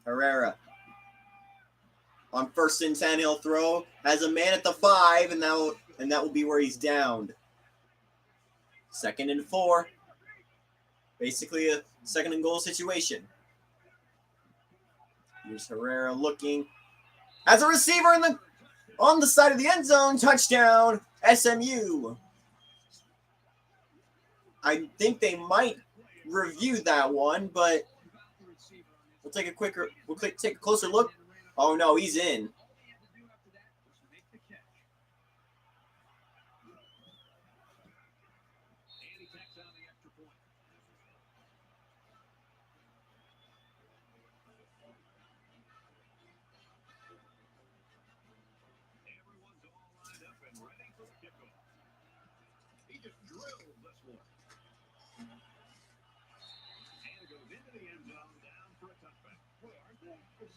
Herrera. On 1st and 10, he'll throw. Has a man at the 5, and that will be where he's downed. 2nd and 4. Basically a 2nd and goal situation. Here's Herrera looking. Has a receiver on the side of the end zone. Touchdown, SMU. I think they might review that one, but we'll take a closer look. Oh no, he's in.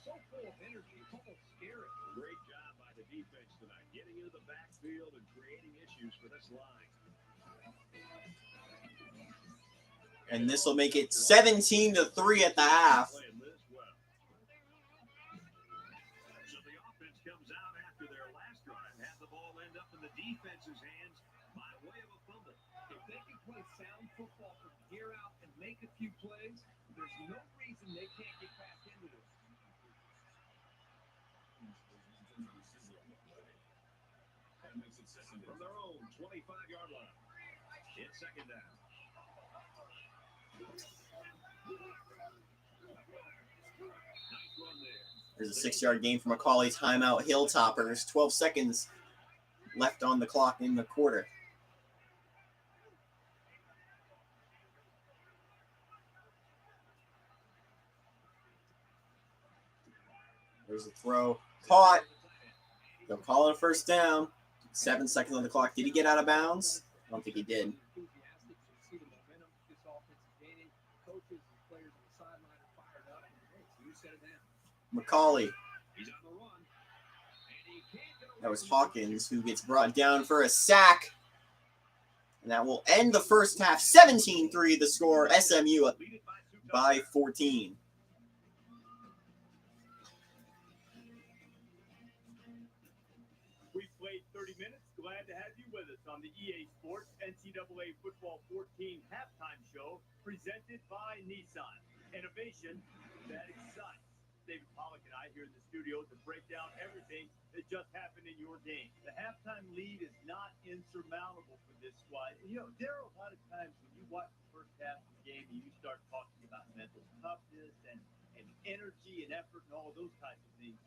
so full of energy, it's almost scary. Great job by the defense tonight, getting into the backfield and creating issues for this line. And this will make it 17-3 at the half. So the offense comes out after their last drive, had the ball end up in the defense's hands by way of a fumble. If they can play sound football from here out and make a few plays, there's no reason they can't get back into this. From their own 25-yard line, it's second down. There's a 6-yard gain for Macaulay. Timeout, Hilltoppers. 12 seconds left on the clock in the quarter. There's a throw. Caught. They'll call it a first down. 7 seconds on the clock. Did he get out of bounds? I don't think he did. Macaulay. That was Hawkins who gets brought down for a sack. And that will end the first half. 17-3 the score. SMU by 14. We've played 30 minutes. Glad to have you with us on the EA Sports NCAA Football 14 halftime show presented by Nissan. Innovation that excites. David Pollock and I here in the studio to break down everything that just happened in your game. The halftime lead is not insurmountable for this squad. And, there are a lot of times when you watch the first half of the game and you start talking about mental toughness and energy and effort and all those types of things.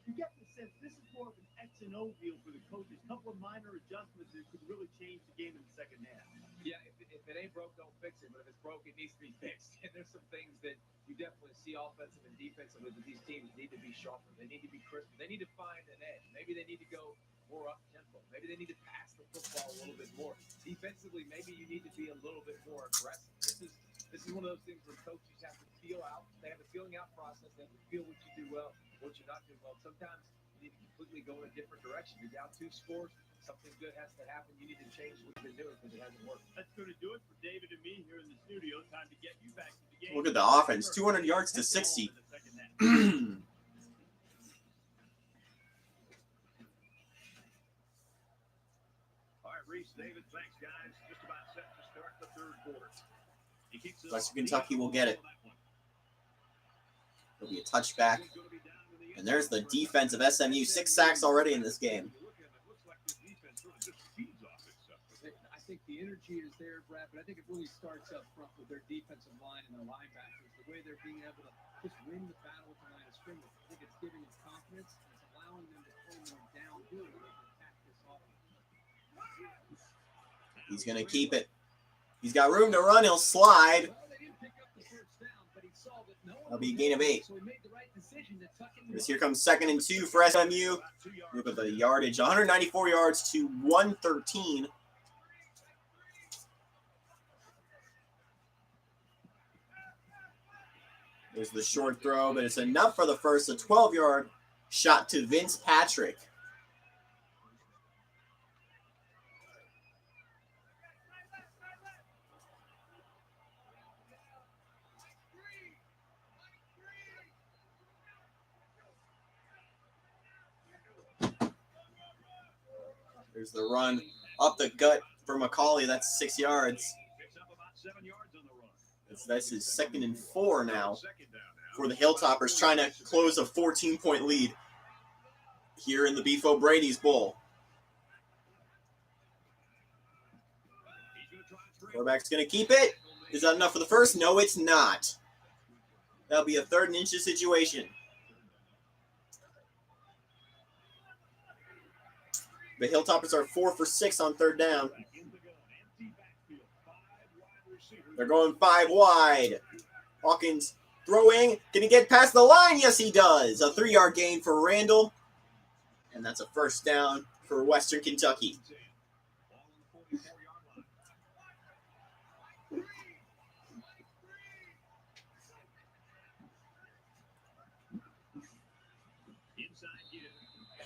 You get the sense this is more of an X and O deal for the coaches. A couple of minor adjustments that could really change the game in the second half. Yeah, if it ain't broke, don't fix it. But if it's broke, it needs to be fixed. And there's some things that you definitely see offensive and defensively that these teams need to be sharper. They need to be crisper. They need to find an edge. Maybe they need to go more up tempo. Maybe they need to pass the football a little bit more. Defensively, maybe you need to be a little bit more aggressive. This is one of those things where coaches have to feel out. They have a feeling out process. They have to feel what you do well, what you're not doing well. Sometimes you need to completely go in a different direction. You're down 2 scores. something good has to happen. You need to change what you're doing because it hasn't worked. That's going to do it for David and me here in the studio. Time to get you back to the game. Look at the offense. 200 yards to 60. All right, Reese, David, thanks, guys. Just about set to start the third quarter. He keeps it Western up. Kentucky will get it. There'll be a touchback. And there's the defense of SMU. 6 sacks already in this game. I think the energy is there, Brad, but I think it really starts up front with their defensive line and their linebackers. The way they're being able to just win the battle with the line of scrimmage. I think it's giving them confidence. And it's allowing them to play more downhill when they can attack this offense. He's going to keep it. He's got room to run. He'll slide. That'll be a gain of 8. Here comes 2nd and 2 for SMU. Look at the yardage. 194 yards to 113. There's the short throw, but it's enough for the first. A 12-yard shot to Vince Patrick. There's the run up the gut for McCauley. That's 6 yards. This is 2nd and 4 now for the Hilltoppers, trying to close a 14-point lead here in the Beef O'Brady's Bowl. Quarterback's going to keep it. Is that enough for the first? No, it's not. That'll be a 3rd and inches situation. The Hilltoppers are 4 for 6 on 3rd down. They're going 5 wide. Hawkins throwing. Can he get past the line? Yes, he does. A 3-yard gain for Randall. And that's a 1st down for Western Kentucky.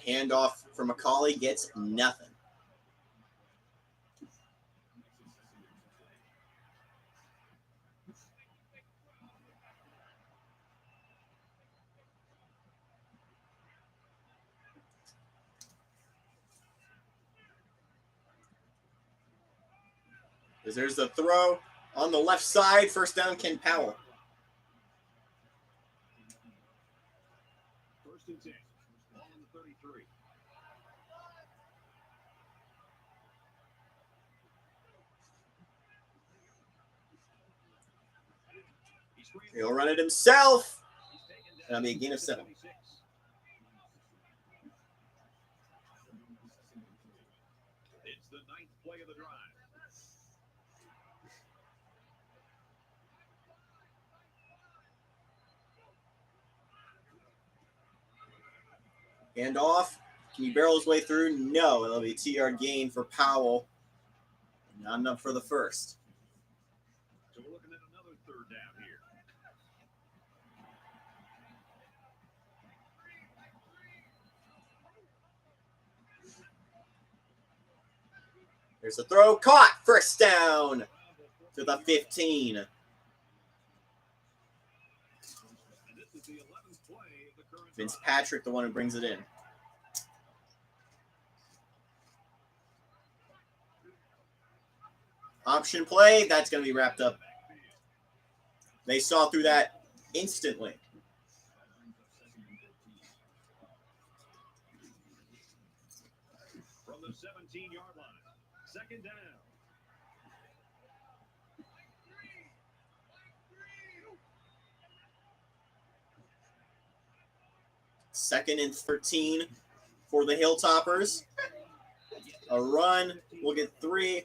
Handoff for McCauley gets nothing. There's the throw on the left side. 1st down, Ken Powell. 1st and 10. Ball on the 33. He'll run it himself. That'll be a gain of 7. It's the 9th play of the drive. Hand off. Can he barrel his way through? No. It'll be a 2-yard gain for Powell. Not enough for the first. So we're looking at another 3rd down here. There's a throw. Caught. 1st down to the 15. Vince Patrick, the one who brings it in. Option play. That's going to be wrapped up. They saw through that instantly. From the 17-yard line. 2nd down. Second and 13 for the Hilltoppers. A run. We'll get 3.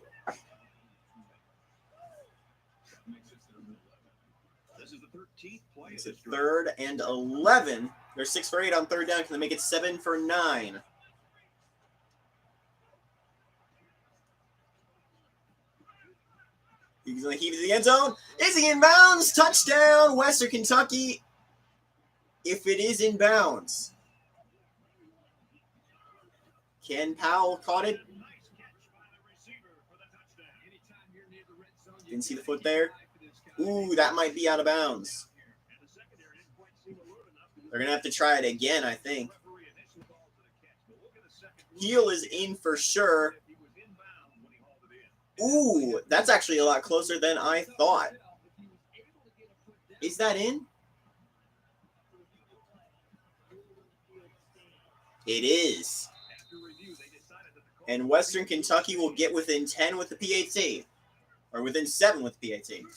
This is the 13th play. It's a 3rd and 11. They're 6 for 8 on 3rd down. Can they make it 7 for 9? He's going to heave to the end zone. Is he in bounds? Touchdown, Western Kentucky. If it is in bounds. Ken Powell caught it. Nice catch by the receiver for the touchdown. Anytime you're near the red zone, Didn't see the foot there. Ooh, that might be out of bounds. And the secondary didn't quite seem alert enough to They're going to have to try it again, I think. referee initial call to the catch. But we'll get a second look Heel is in for sure. if he was inbound when he hauled it in. Ooh, that's actually a lot closer than I thought. Is that in? It is. After review, they decided that the call And Western Kentucky will get within 10 with the PAT. Or within 7 with PAT. and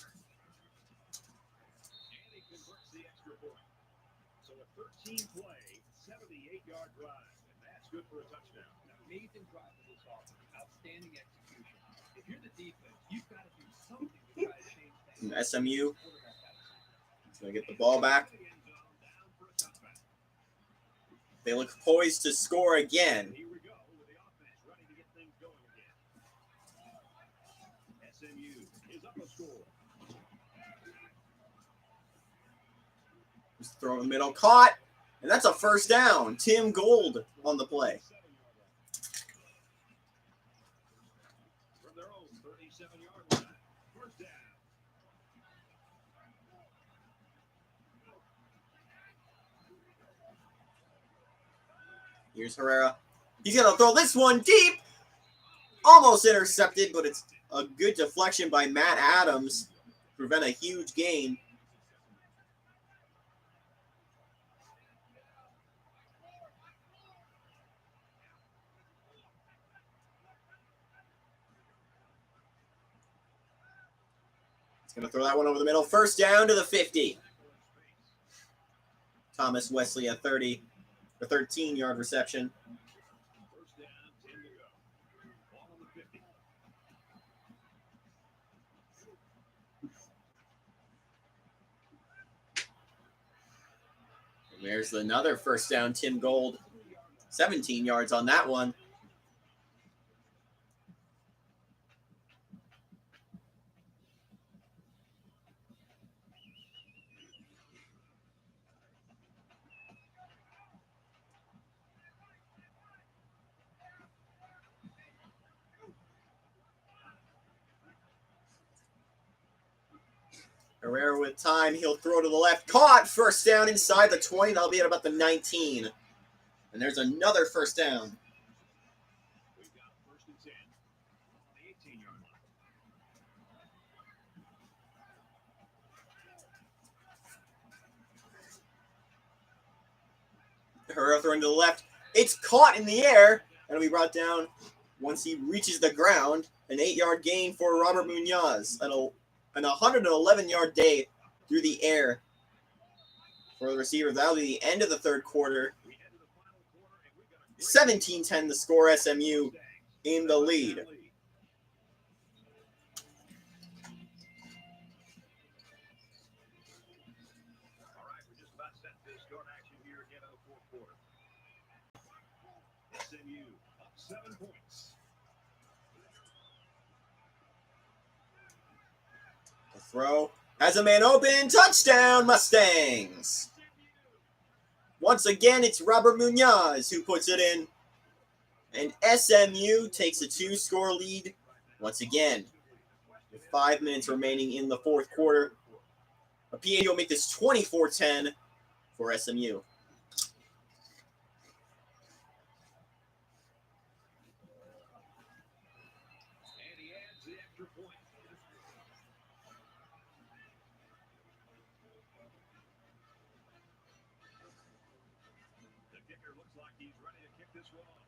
he converts the extra point. So a 13-play, 78-yard drive, and that's good for a touchdown. Amazing drive for this offense. Outstanding execution. If you're the defense, you've got to do something to try to change things. And SMU is going to get the ball back. The end zone, down for a touchback. They look poised to score again. Here we go with the offense ready to get things going again. SMU is up a score. Just throw in the middle, caught. And that's a first down. Tim Gold on the play. From their own 37-yard line. First down. Here's Herrera. He's going to throw this one deep. Almost intercepted, but it's a good deflection by Matt Adams. Prevent a huge gain. He's going to throw that one over the middle. First down to the 50. Thomas Wesley at 30. A 13-yard reception. First down, 10 to go. Ball on the 50. And there's another first down, Tim Gold. 17 yards on that one. Herrera with time. He'll throw to the left. Caught. First down inside the 20. That'll be at about the 19. And there's another first down. We've got first and 10 on the 18-yard line. Herrera throwing to the left. It's caught in the air. And it'll be brought down once he reaches the ground. An 8-yard gain for Robert Munoz. An 111-yard day through the air for the receiver. That'll be the end of the third quarter. We head to the final quarter, and we've got a great 17-10 the score. SMU in the lead. All right, we're just about set to start action here again in the fourth quarter. SMU up 7 points. The throw has a man open. Touchdown, Mustangs. Once again, it's Robert Munoz who puts it in. And SMU takes a 2-score lead once again. With 5 minutes remaining in the fourth quarter. A PAT will make this 24-10 for SMU. And he adds the extra point. The kicker looks like he's ready to kick this one off.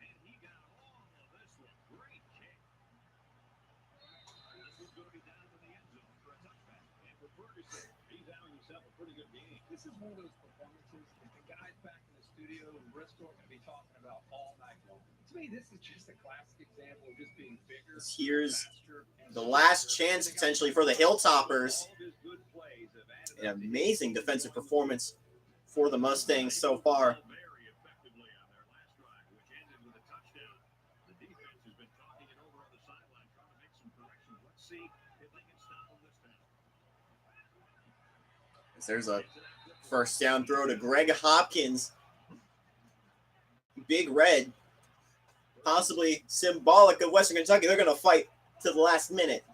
And he got all of this one. Great kick. This one's going to be down to the end zone for a touchback. And for Ferguson, he's having himself a pretty good game. This is one of those performances that the guys back in the studio in Bristol are going to be talking about all night long. To me, this is just a classic example of just being bigger. Here's faster, and the last chance potentially for the Hilltoppers. All of his good plays have added An up to amazing defensive performance for the Mustangs so far. very effectively on their last drive, which ended with a touchdown. The defense has been talking it over on the sideline, trying to make some corrections. Let's see if they can stop them this time. There's a first down throw to Greg Hopkins. Big Red, possibly symbolic of Western Kentucky. They're going to fight to the last minute.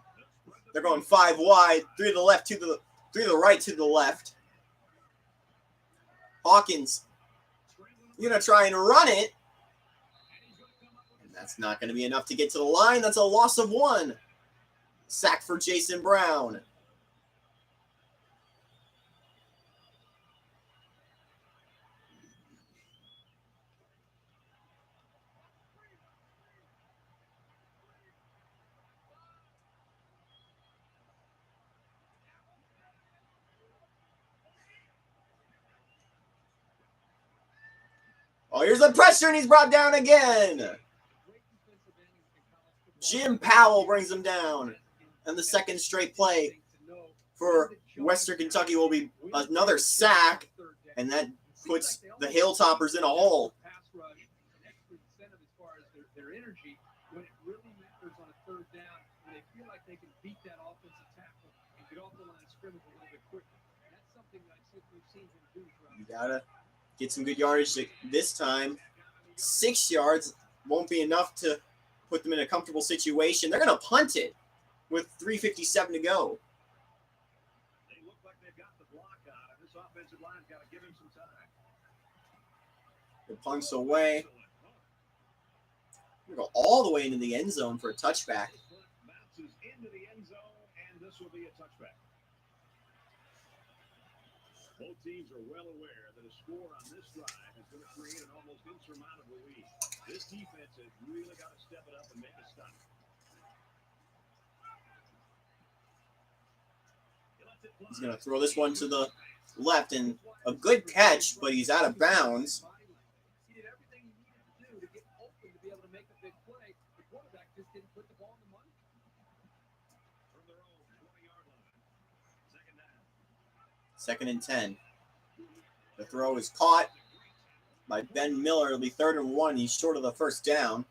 They're going 5 wide, 3 to the left, 3 to the right, to the left. Hawkins, you're going to try and run it. And that's not going to be enough to get to the line. That's a loss of 1. Sack for Jason Brown. Oh, here's the pressure, and he's brought down again. Jim Powell brings him down. And the second straight play for Western Kentucky will be another sack, and that puts the Hilltoppers in a hole. You gotta get some good yardage this time. 6 yards won't be enough to put them in a comfortable situation. They're going to punt it with 3:57 to go. They look like they've got the block on, and this offensive line's got to give him some time. The punt's away. We're going to go all the way into the end zone for a touchback. Bounces into the end zone, and this will be a touchback. Both teams are well aware that a score on this drive is going to create an almost insurmountable lead. This defense has really got to step it up and make a stop. He's going to throw this one to the left, and a good catch, but he's out of bounds. He did everything he needed to do to get open to be able to make a big play. The quarterback just didn't put the ball in the money. From their own 20-yard line. Second down. 2nd and 10. The throw is caught by Ben Miller. It'll be 3rd and 1. He's short of the first down.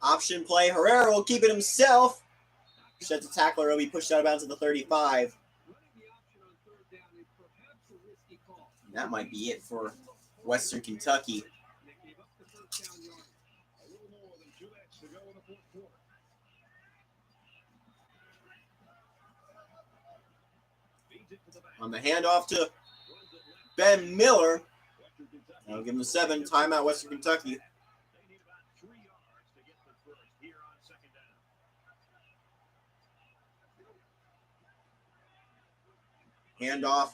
Option play. Herrera will keep it himself. Sheds the tackler. He'll be pushed out of bounds at the 35. And that might be it for Western Kentucky. A little more than 2x to go in the fourth quarter. Feeds it to the back. On the handoff to Ben Miller. I'll give him a 7. Timeout, Western Kentucky. They need about 3 yards to get the first here on second down. Handoff.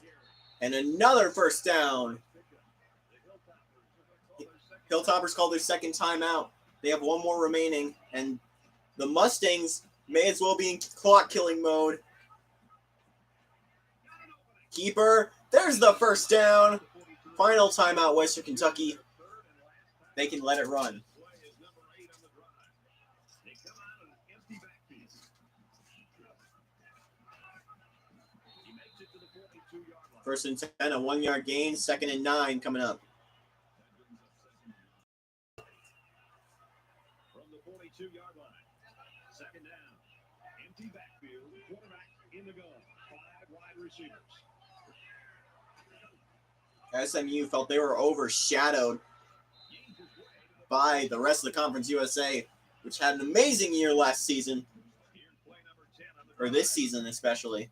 And another first down. Hilltoppers called their second timeout. They have 1 more remaining. And the Mustangs may as well be in clock killing mode. Keeper. There's the first down. Final timeout, Western Kentucky. They can let it run. Play is number 8 on the drive. They come out of an empty backfield. He makes it to the 42-yard line. 1st and 10, a 1-yard gain. 2nd and 9 coming up. From the 42-yard line. Second down. Empty backfield. Quarterback in the gun. 5 wide receivers. SMU felt they were overshadowed by the rest of the Conference USA, which had an amazing year last season, Here's play number 10 on the or this season especially,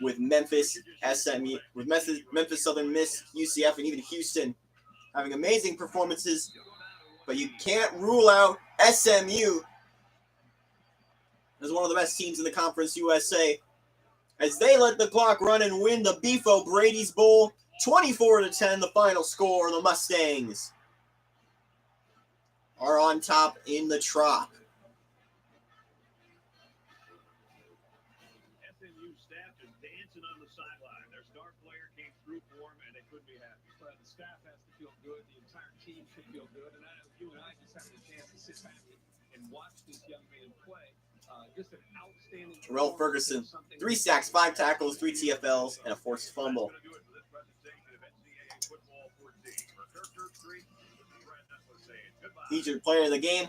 with Memphis, SMU, with Memphis, Southern Miss, UCF, and even Houston having amazing performances. But you can't rule out SMU as one of the best teams in the Conference USA, as they let the clock run and win the Beef O'Brady's Bowl, 24-10, the final score. The Mustangs are on top in the Trop. SMU staff is dancing on the sideline. Their star player came staff has to feel good. The entire team should feel good. And I know you and I just having a chance to sit back and watch this young man play. Just an outstanding. Terrell Ferguson, 3 sacks, 5 tackles, 3 TFLs, and a forced fumble. Featured player of the game.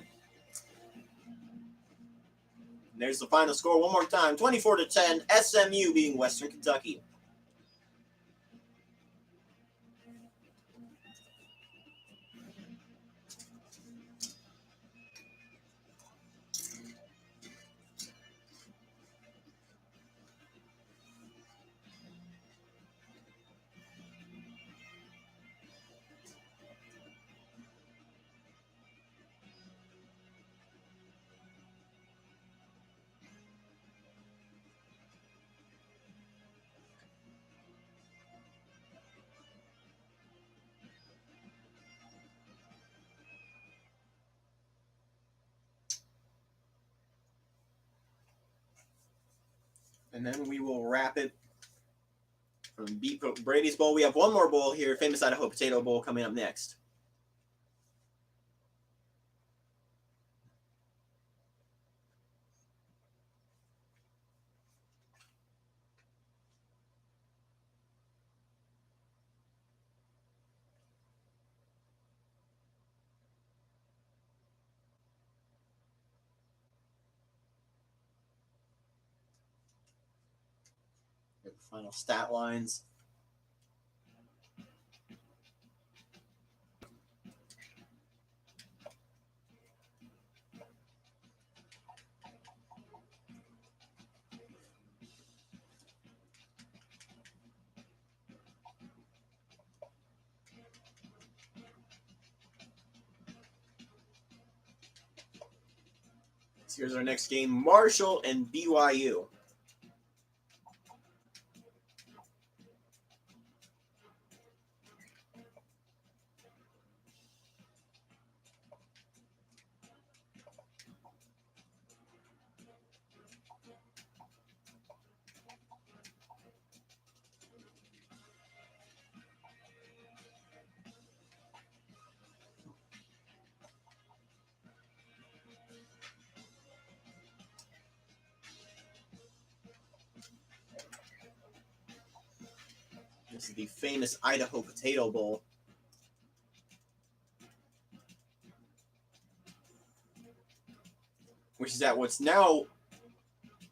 And there's the final score one more time. 24-10, SMU beating Western Kentucky. And then we will wrap it from Beat Brady's Bowl. We have one more bowl here, Famous Idaho Potato Bowl, coming up next. Final stat lines. So here's our next game, Marshall and BYU. This is the famous Idaho Potato Bowl. Which is at what's now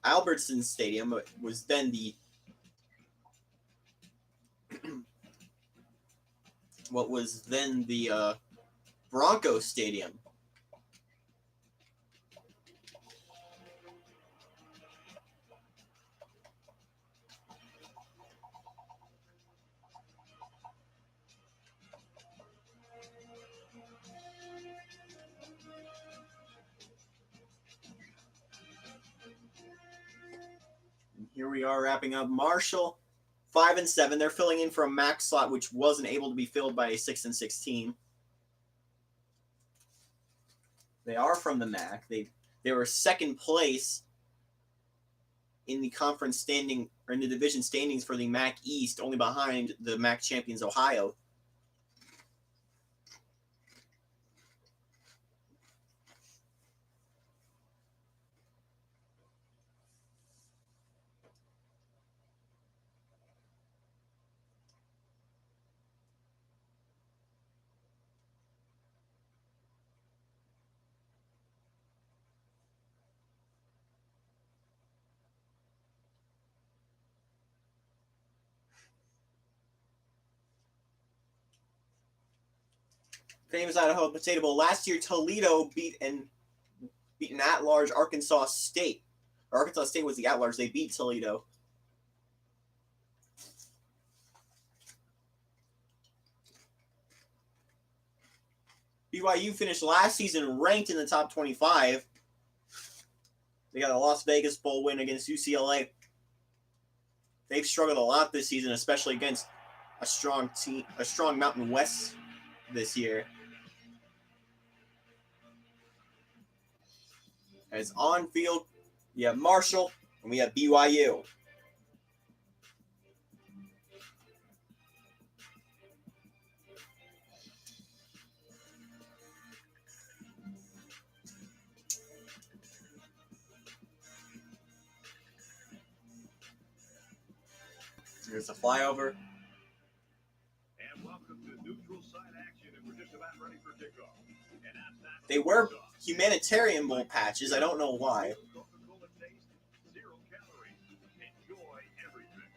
Albertson Stadium, but was then the Broncos Stadium. Here we are wrapping up. Marshall, 5-7. They're filling in for a MAC slot, which wasn't able to be filled by a 6-6 team. They are from the MAC. They were second place in the conference standing, or in the division standings for the MAC East, only behind the MAC champions Ohio. Famous Idaho Potato Bowl. Last year, Toledo beat an at-large Arkansas State. Or Arkansas State was the at-large. They beat Toledo. BYU finished last season ranked in the top 25. They got a Las Vegas Bowl win against UCLA. They've struggled a lot this season, especially against a strong team, a strong Mountain West this year. As on field, we have Marshall and we have BYU. Here's the flyover. And welcome to neutral side action, and we're just about ready for kickoff. And that's not They wear humanitarian bowl patches. I don't know why. Coca-Cola taste, 0 calories. Enjoy everything.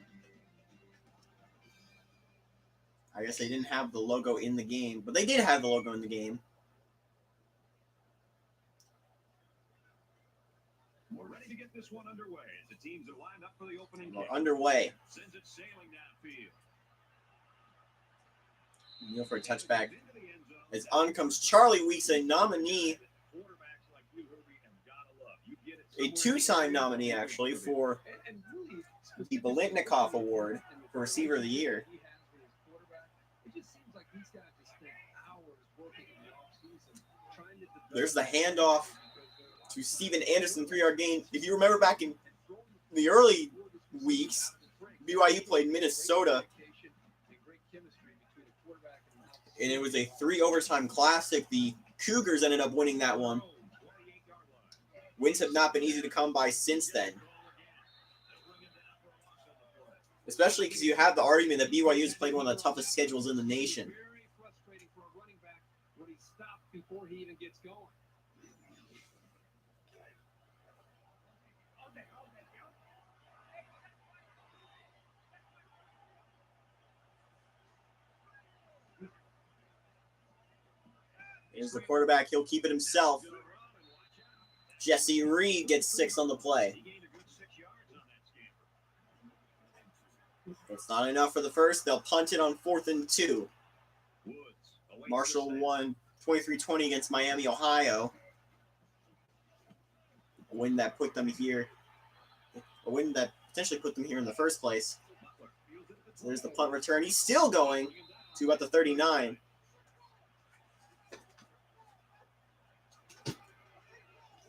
I guess they didn't have the logo in the game, but they did have the logo in the game. We're ready to get this one underway as the teams are lined up for the opening We're kick. underway. Sends it sailing downfield. Kneel for a touchback. Into the end zone. As on comes Charlie Weeks, a nominee, Quarterbacks like you, Herbie, have gotta love. You get it a somewhere. two-time nominee actually for And really, the Biletnikoff Award for Receiver of the Year. he has with his quarterback, it just seems like these guys just spend hours working in the offseason trying to develop. There's the handoff to Steven Anderson, 3-yard gain. If you remember back in the early weeks, BYU played Minnesota, and it was a 3-overtime classic. The Cougars ended up winning that one. Wins have not been easy to come by since then, especially because you have the argument that BYU has played one of the toughest schedules in the nation. Very frustrating for a running back when he's stopped before he even gets going. Here's the quarterback. He'll keep it himself. Jesse Reed gets 6 on the play. It's not enough for the first. They'll punt it on 4th and 2. Marshall won 23-20 against Miami, Ohio. A win that put them here. A win that potentially put them here in the first place. So there's the punt return. He's still going to about the 39.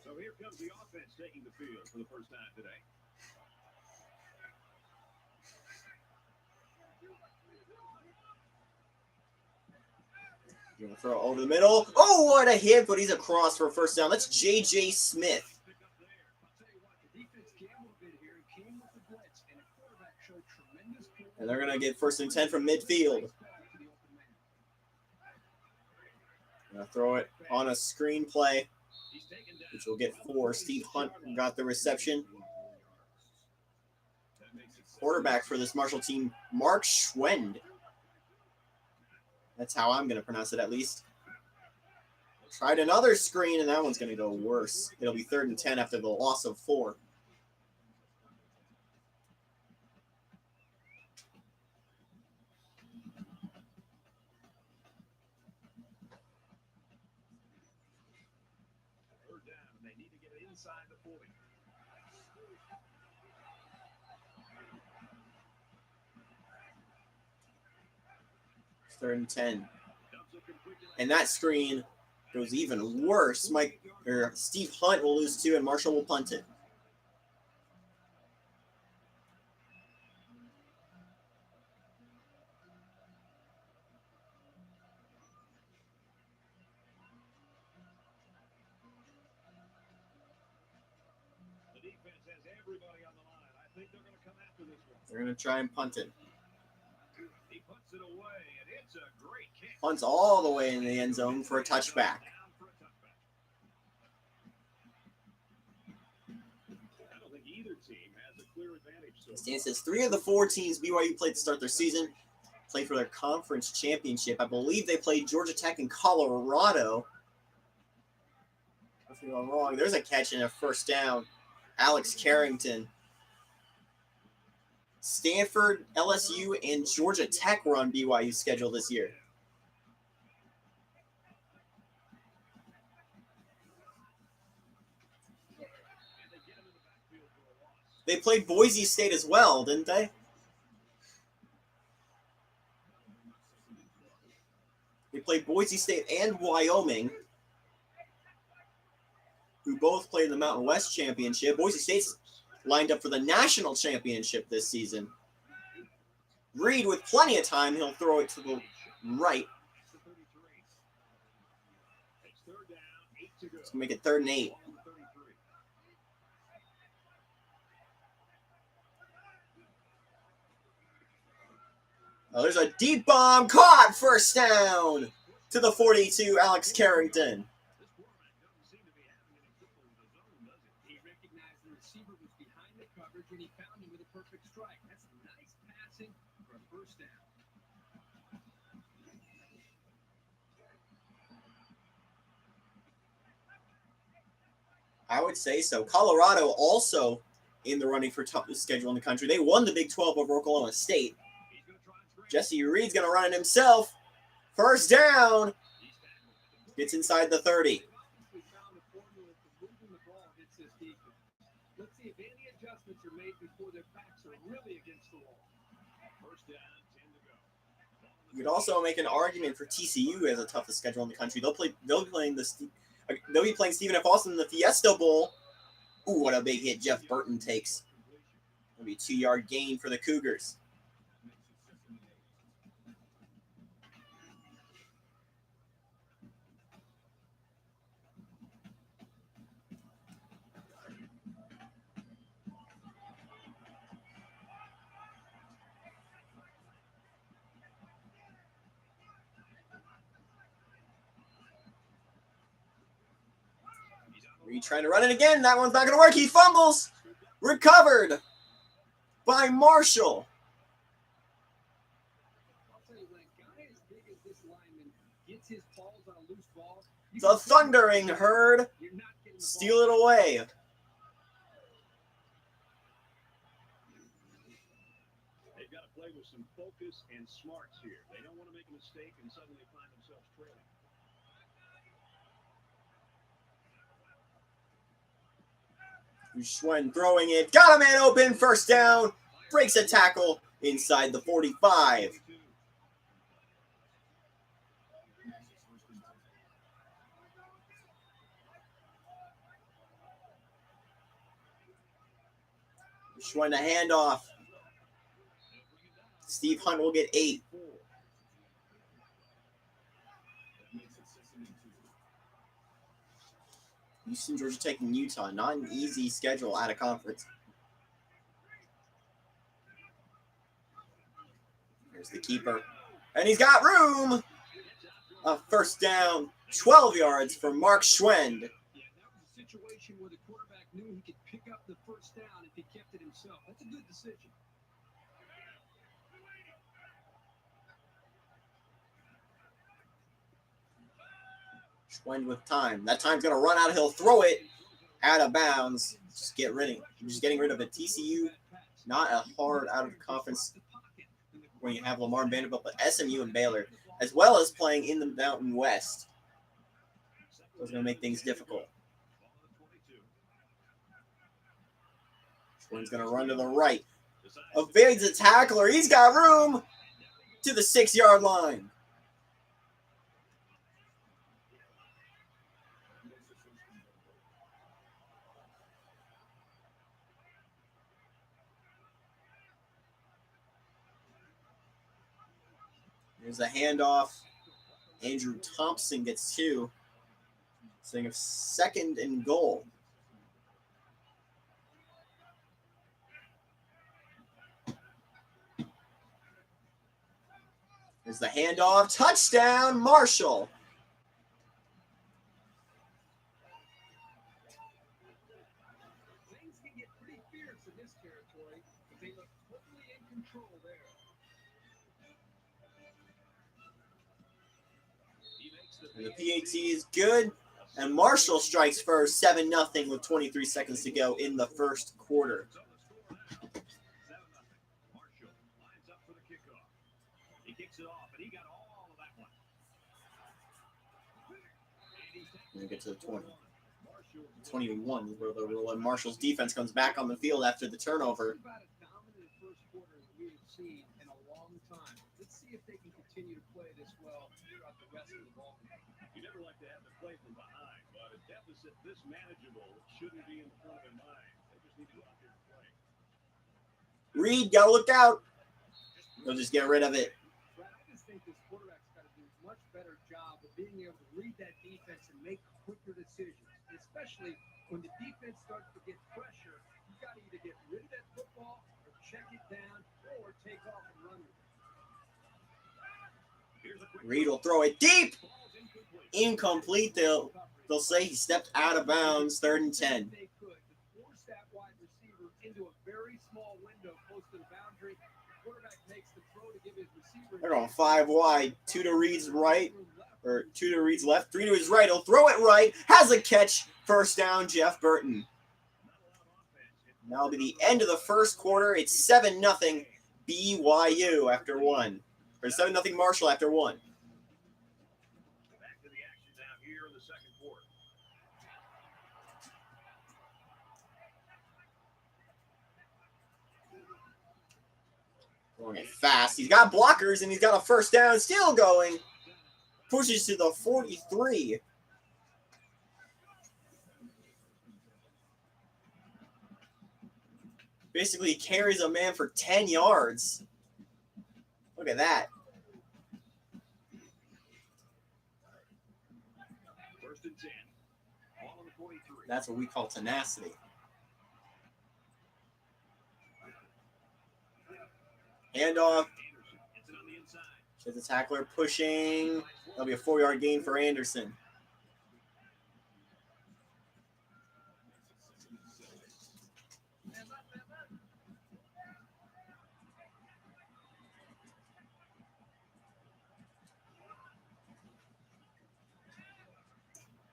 So here comes the offense taking the field for the first time today. Gonna throw over the middle. Oh, what a hit, but he's across for a first down. That's J.J. Smith. Pick up there. I'll tell you what, the defense gambled a bit here. He came with the blitz, and the quarterback showed tremendous. And they're going to get 1st and 10 from midfield. Gonna throw it on a screen play, which will get 4. Steve Hunt got the reception. Quarterback for this Marshall team, Mark Schwend. That's how I'm going to pronounce it, at least. Tried another screen, and that one's going to go worse. It'll be 3rd and 10 after the loss of 4. Third down, and they need to get it inside the 40. It's 3rd and 10. And that screen goes even worse. Steve Hunt will lose 2, and Marshall will punt it. The defense has everybody on the line. I think they're going to come after this one. They're going to try and punt it. He puts it away, and it's a great kick. Punts all the way in the end zone for a touchback. Down for a touchback. I don't think either team has a clear advantage so far. Stands says 3 of the 4 teams BYU played to start their season played for their conference championship. I believe they played Georgia Tech and Colorado. If I'm wrong, there's a catch and a first down. Alex Carrington. Stanford, LSU, and Georgia Tech were on BYU's schedule this year. They played Boise State as well, didn't they? They played Boise State and Wyoming, who both played in the Mountain West Championship. Boise State's lined up for the national championship this season. Reed, with plenty of time, he'll throw it to the right. It's going to make it 3rd and 8. Oh, there's a deep bomb caught. First down to the 42, Alex Carrington. He recognized the receiver was behind the coverage, and he found him with a perfect strike. That's nice passing for a first down. I would say so. Colorado also in the running for toughest schedule in the country. They won the Big 12 over Oklahoma State. Jesse Reed's going to run it himself. First down. Gets inside the 30. We found a formula for moving the ball against this defense. Let's see if any adjustments are made before their backs are really against the wall. First down, 10 to go. You could also make an argument for TCU as the toughest schedule in the country. They'll be playing Stephen F. Austin in the Fiesta Bowl. Ooh, what a big hit Jeff Burton takes. It'll be a 2-yard gain for the Cougars. Reed trying to run it again. That one's not going to work. He fumbles. Recovered by Marshall. I'll tell you, when a guy as big as this lineman gets his balls on a loose ball, The thundering herd you're not getting the steal it away. They've got to play with some focus and smarts here. They don't want to make a mistake and suddenly find themselves trailing. Schwen throwing it. Got a man open. First down. Breaks a tackle inside the 45. Schwen a handoff. Steve Hunt will get 8. Houston, Georgia Tech, and Utah. Not an easy schedule at a conference. Here's the keeper. And he's got room. A first down. 12 yards for Mark Schwend. Yeah, that was a situation where the quarterback knew he could pick up the first down if he kept it himself. That's a good decision. Schwend with time. That time's going to run out. He'll throw it out of bounds. Just getting rid of it. TCU, not a hard out of conference when you have Lamar and Vanderbilt, but SMU and Baylor, as well as playing in the Mountain West. So it's going to make things difficult. Schwend's going to run to the right. Evades a tackler. He's got room to the 6-yard line. There's a handoff. Andrew Thompson gets 2. Saying of 2nd and goal. There's the handoff. Touchdown, Marshall. Things can get pretty fierce in this territory, but they look totally in control there. And the PAT is good. And Marshall strikes first, 7-0 with 23 seconds to go in the first quarter. Marshall lines up for the kickoff. He kicks it off, and he got all of that one. And we get to the 20. 21 is where they'll roll in. Marshall's defense comes back on the field after the turnover. About a dominant first quarter that we have seen in a long time. Let's see if they can continue to play this well throughout the rest of the ball game. You never like to have to play from behind, but a deficit this manageable shouldn't be in the front of their mind. They just need to go out there and play. Reed, gotta look out. They'll just get rid of it. Brad, I just think this quarterback's got to do a much better job of being able to read that defense and make quicker decisions, especially when the defense starts to get pressure. You've got to either get rid of that football or check it down or take off and run with it. Reed will throw it deep. Incomplete. They'll say he stepped out of bounds. 3rd and 10. They could to force that wide receiver into a very small window close to the boundary. Quarterback makes the throw to give his receiver. They're going 5 wide. 2 to Reed's right, or 2 to Reed's left. 3 to his right. He'll throw it right. Has a catch. 1st down, Jeff Burton. That'll be the end of the first quarter. It's 7-0 BYU after 1. Or 7-0 Marshall after 1. Back to the action now here in the second quarter. Going it fast. He's got blockers and he's got a 1st down. Still going. Pushes to the 43. Basically carries a man for 10 yards. Look at that. 1st and 10. Ball on the 43. That's what we call tenacity. Handoff. Anderson gets it on the inside. To the tackler pushing. That'll be a 4-yard gain for Anderson.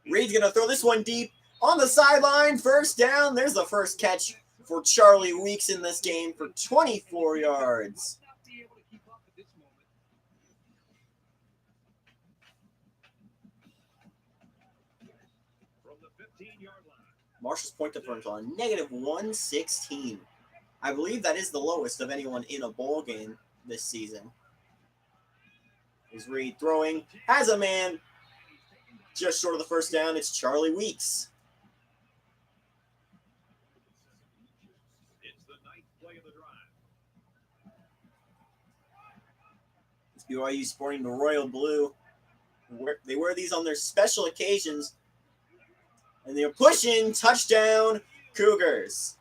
Reed's going to throw this one deep on the sideline. 1st down. There's the first catch for Charlie Weeks in this game for 24 yards. Might not be able to keep up at this moment. From the 15-yard line. Marshall's point differential on -116. I believe that is the lowest of anyone in a bowl game this season. Is Reed throwing, has a man just short of the 1st down. It's Charlie Weeks. It's the 9th play of the drive. It's BYU sporting the royal blue. They wear these on their special occasions. And they're pushing. Touchdown, Cougars.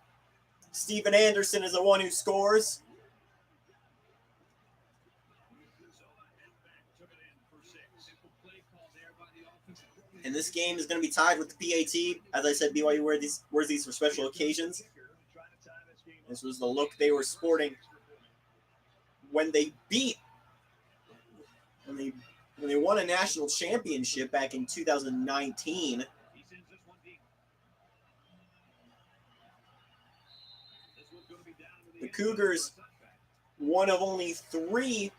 Stephen Anderson is the one who scores. And this game is going to be tied with the PAT. As I said, BYU wears these for special occasions. This was the look they were sporting when they won a national championship back in 2019. The Cougars, one of only three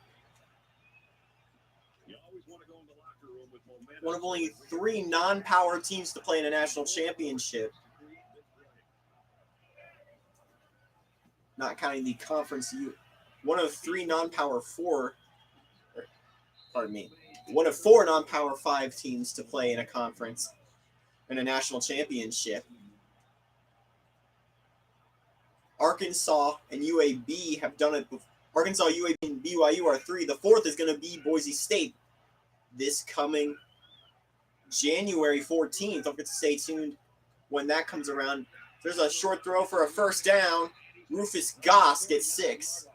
non-power teams to play in a national championship, not counting the conference. One of 3 non-power 4, one of 4 non-power 5 teams to play in a conference in a national championship. Arkansas and UAB have done it before. Arkansas, UAB, and BYU are 3. The 4th is going to be Boise State this coming January 14th. Don't forget to stay tuned when that comes around. There's a short throw for a 1st down. Rufus Goss gets 6.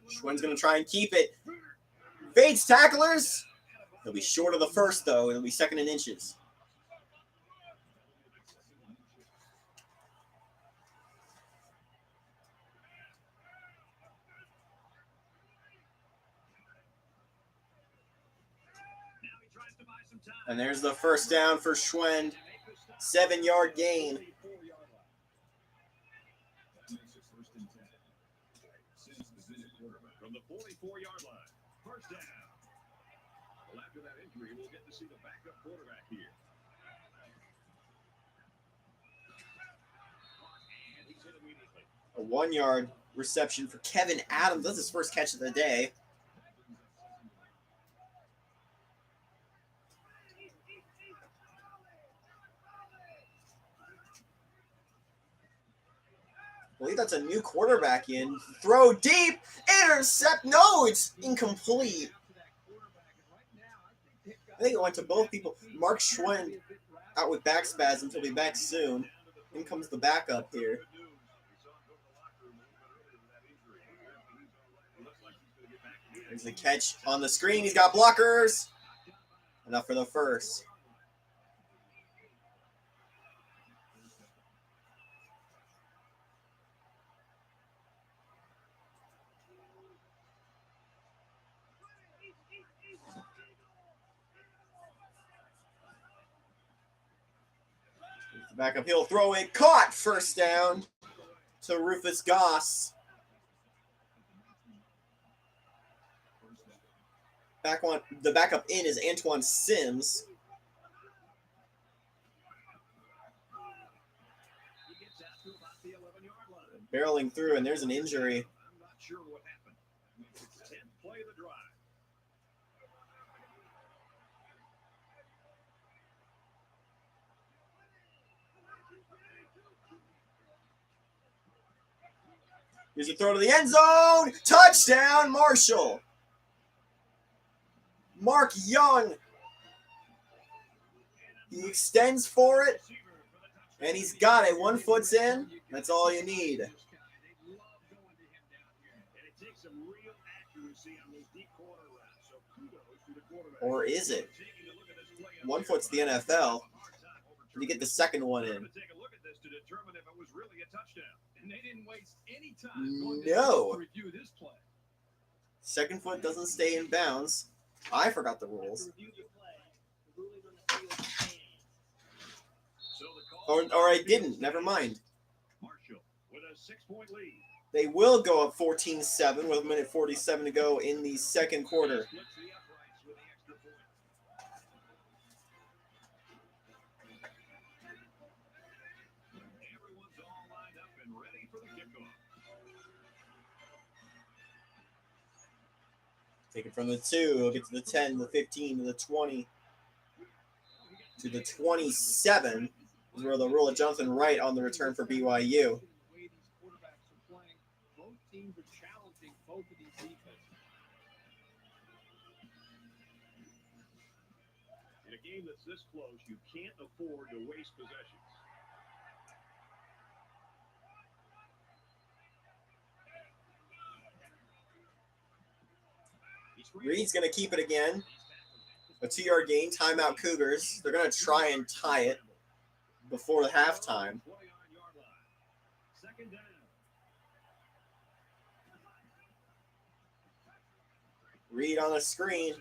Schwinn's going to try and keep it. Fades tacklers. He'll be short of the 1st, though. It'll be 2nd and inches. And there's the 1st down for Schwinn. 7-yard gain. From the 44-yard line. 1st down. Well, after that injury, we'll get to see the backup quarterback here. And he's hit immediately. A 1-yard reception for Kevin Adams. That's his first catch of the day. believe that's a new quarterback in. Throw deep, intercept. No, it's incomplete. I think it went to both people. Mark Schwinn out with back spasms. He'll be back soon. In comes the backup here. There's the catch on the screen. He's got blockers. Enough for the first. Back up, he'll throw it. Caught. First down to Rufus Goss. The backup in is Antoine Sims. Barreling through, and there's an injury. I'm not sure what happened. It's the 10th play of the drive. Here's a throw to the end zone. Touchdown, Marshall. Mark Young. He extends for it, and he's got it. 1 foot's in. That's all you need. And it takes some real accuracy on those deep corner routes. So kudos to the quarterback. Or is it? 1 foot's the NFL. Can you get the second one in? Take a look at this to determine if it was really a touchdown. And they didn't waste any time going No. to review this play. Second foot doesn't stay in bounds. I forgot the rules. So the call Or I didn't. Never mind. Marshall with a 6-point lead. They will go up 14-7 with 1:47 to go in the second quarter. Splits the uprights with the extra point. Everyone's all lined up and ready for the kickoff. Take it from the 2. We'll get to the 10, the 15, to the 20, to the 27. Is where they'll roll a Jonathan Wright on the return for BYU. The way these quarterbacks are playing, both teams are challenging both of these defenses. In a game that's this close, you can't afford to waste possessions. Reed's going to keep it again. A 2-yard gain. Timeout Cougars. They're going to try and tie it before the halftime. Second down. Reed on the screen.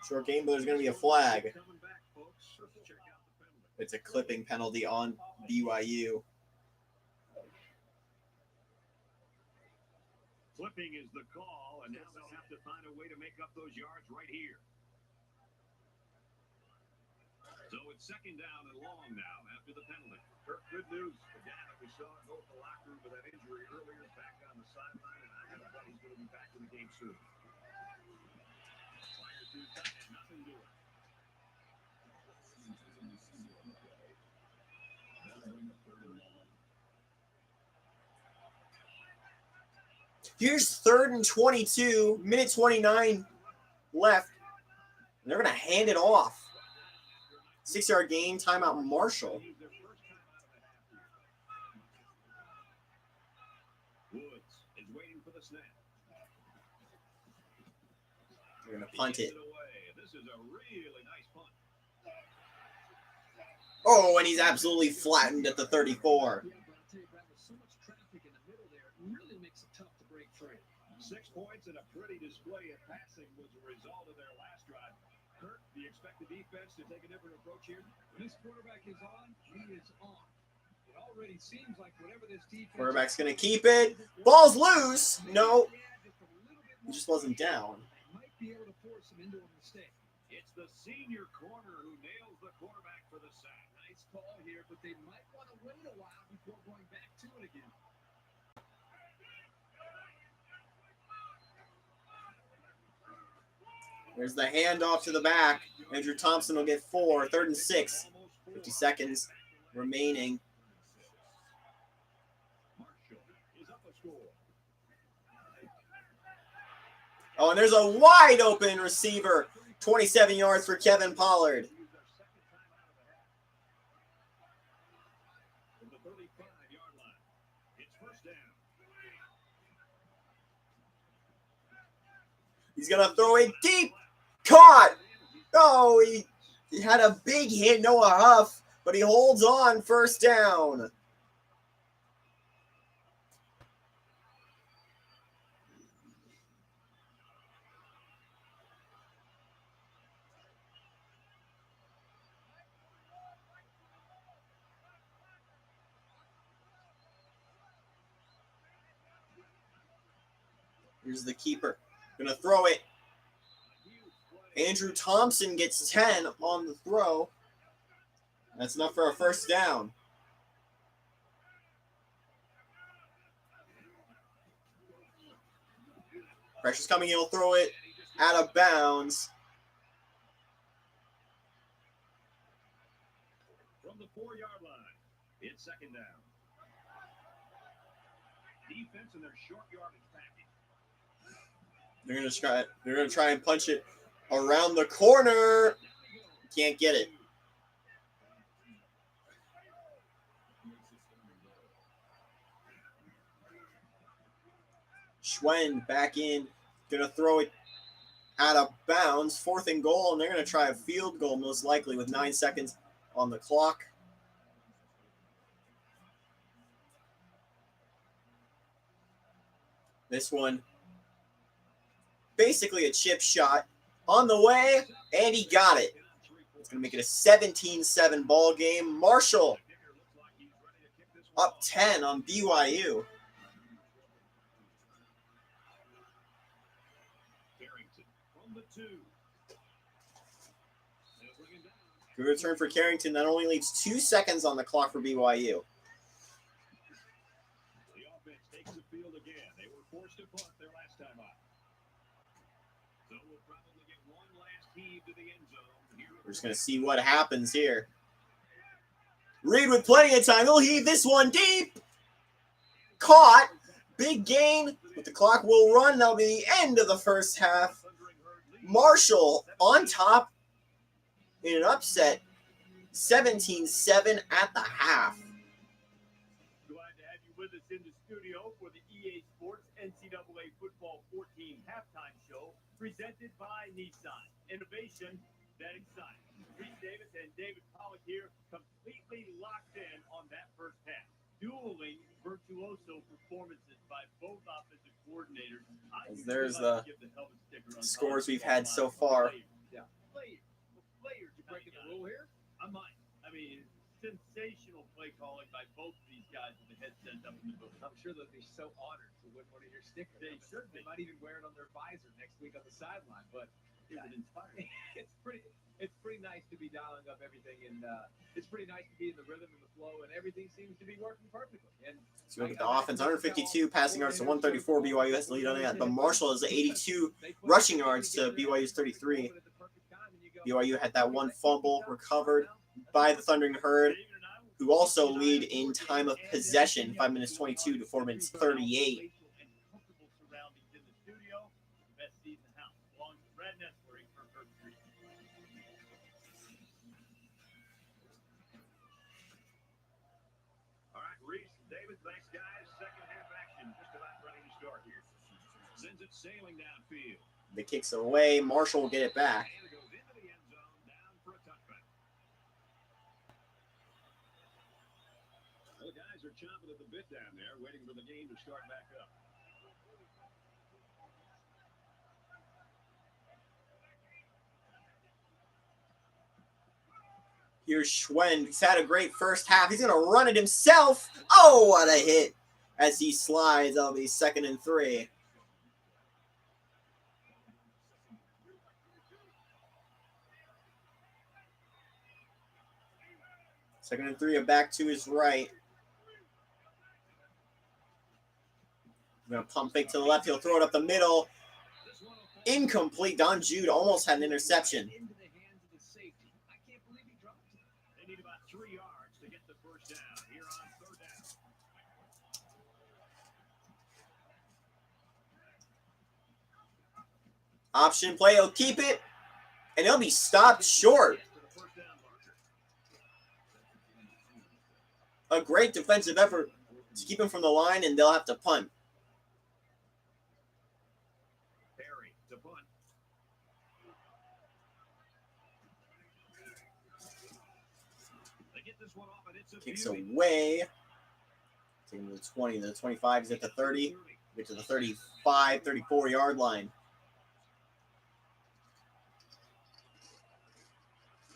Short game, but there's going to be a flag. It's a clipping penalty on BYU. Clipping is the call, and now they'll have to find a way to make up those yards right here. So it's second down and long now after the penalty. Kirk, good news. The guy that we saw go to the locker room with that injury earlier is back on the sideline, and I have a buddy who's going to be back in the game soon. Fire to the tight end, nothing doing. Here's 3rd and 22, minute 29 left. And they're going to hand it off. 6-yard gain, timeout Marshall. Woods is waiting for the snap. They're going to punt it. This is a really nice punt. Oh, and he's absolutely flattened at the 34. Yeah, but I'll tell you, Brad, with so much traffic in the middle there, it really makes it tough to break free. 6 points and a pretty display of passing was a result of their last drive. Kirk, do you expect the defense to take a different approach here? When this quarterback is on, he is on. It already seems like whatever this defense... Quarterback's going to keep it. Ball's loose. No, he just wasn't down. Might be able to force him into a mistake. It's the senior corner who nails the quarterback for the sack. Nice call here, but they might want to wait a while before going back to it again. There's the handoff to the back. Andrew Thompson will get 4. 3rd and 6. 50 seconds remaining. Oh, and there's a wide open receiver. 27 yards for Kevin Pollard. From the 35-yard line, it's first down. He's going to throw it deep. Caught. Oh, he had a big hit, Noah Huff, but he holds on. First down. Here's the keeper. Gonna throw it. Andrew Thompson gets 10 on the throw. That's enough for a first down. Pressure's coming in. He'll throw it out of bounds. From the 4-yard line, it's second down. Defense in their short yardage package. They're gonna try and punch it around the corner. Can't get it. Schwen back in. Gonna throw it out of bounds. 4th and goal, and they're gonna try a field goal most likely with 9 seconds on the clock. This one, basically a chip shot on the way, and he got it. It's going to make it a 17-7 ball game. Marshall up 10 on BYU. Good return for Carrington. That only leaves 2 seconds on the clock for BYU. Forced to punt their last time out. So we'll probably get one last heave to the end zone. We're just going to see what happens here. Reed with plenty of time. He'll heave this one deep. Caught. Big gain. But the clock will run. That'll be the end of the first half. Marshall on top in an upset. 17-7 at the half. Glad to have you with us in the studio for the EA Sports NCAA Football 14 halftime show presented by Nissan. Innovation that excites. Reese Davis and David Pollock here, completely locked in on that first half. Dueling virtuoso performances by both offensive coordinators. There's the scores we've had so far. Yeah. Players, you breaking the rule here? I might. I mean, sensational play calling by both of these guys with the headsets up in the booth. I'm sure they'll be so honored to win one of your stickers. They should be. They might even wear it on their visor next week on the sideline. But Is it inspiring? it's pretty nice to be dialing up everything, and it's pretty nice to be in the rhythm and the flow, and everything seems to be working perfectly. And So we look at the offense, 152 passing yards to 134. BYU has the lead on that. But Marshall has 82 rushing yards to BYU's 33. BYU had that one fumble recovered by the Thundering Herd, who also lead in time of possession, 5 minutes 22 to 4 minutes 38. All right, Reese, David, thanks, guys. Second half action just about ready to start here. Sends it sailing downfield. The kick's away. Marshall will get it back. And it goes into the end zone, down for a touchback. The guys are chomping at the bit down there, waiting for the game to start back up. Here's Schwen. He's had a great first half. He's going to run it himself. Oh, what a hit as he slides. That'll be 2nd and 3. Second and 3, a back to his right. Going to pump fake to the left. He'll throw it up the middle. Incomplete. Don Jude almost had an interception. into the hands of the safety. I can't believe he dropped it. They need about 3 yards to get the first down here on third down. Option play, he'll keep it, and he'll be stopped short. A great defensive effort to keep him from the line, and they'll have to punt. Perry to punt. They get this one off, and it's a Kicks beauty. away. Taking the 20, the 25 is at the 30. Get to the 35, 34-yard line.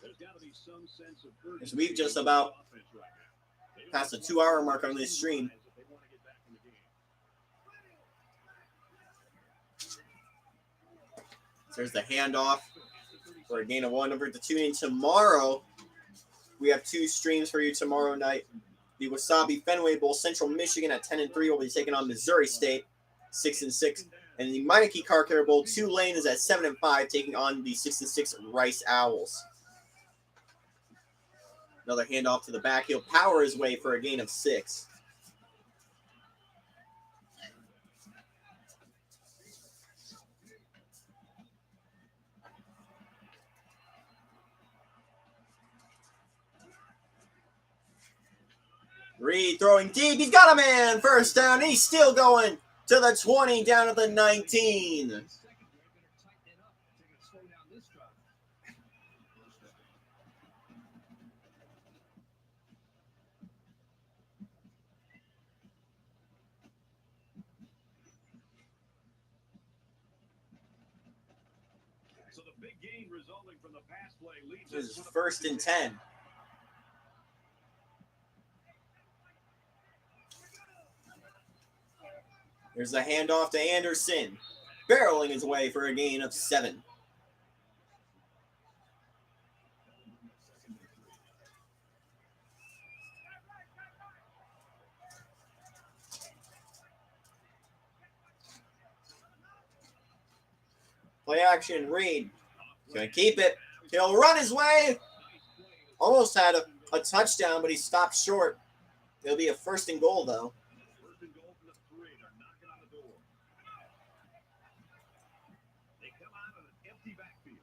There's got to be some sense of As we've just about passed the 2-hour mark on this stream. There's the handoff for a gain of 1. Don't forget to tune in tomorrow. We have 2 streams for you tomorrow night. The Wasabi Fenway Bowl, Central Michigan at 10-3 will be taking on Missouri State, 6-6. And the Meineke Car Care Bowl, Tulane is at 7-5, taking on the 6-6 Rice Owls. Another handoff to the back. He'll power his way for a gain of 6. Reed throwing deep. He's got a man. First down. He's still going to the 20, down at the 19. So the big gain resulting from the pass play leads This is 1st and 10. There's a handoff to Anderson, barreling his way for a gain of 7. Play action, Reed. He's going to keep it. He'll run his way. Almost had a touchdown, but he stopped short. It'll be a 1st and goal, though. First and goal from the 3. They're knocking on the door. They come out of an empty backfield.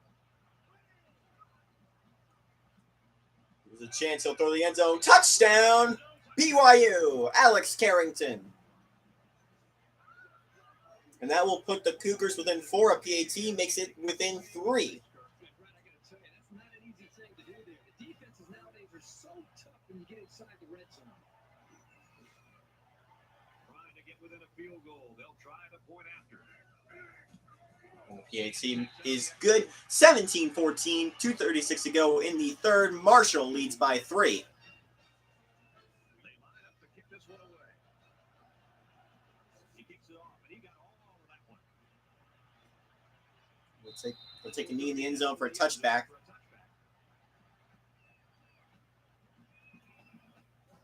There's a chance he'll throw the end zone. Touchdown, BYU, Alex Carrington. And that will put the Cougars within 4. A PAT makes it within 3. Trying to get within a field goal. They'll try the point after. And the PAT is good. 17-14, 2:36 to go in the 3rd. Marshall leads by 3. They line up to kick this one away. He kicks it off, and he got all of that one. We'll take a knee in the end zone for a touchback.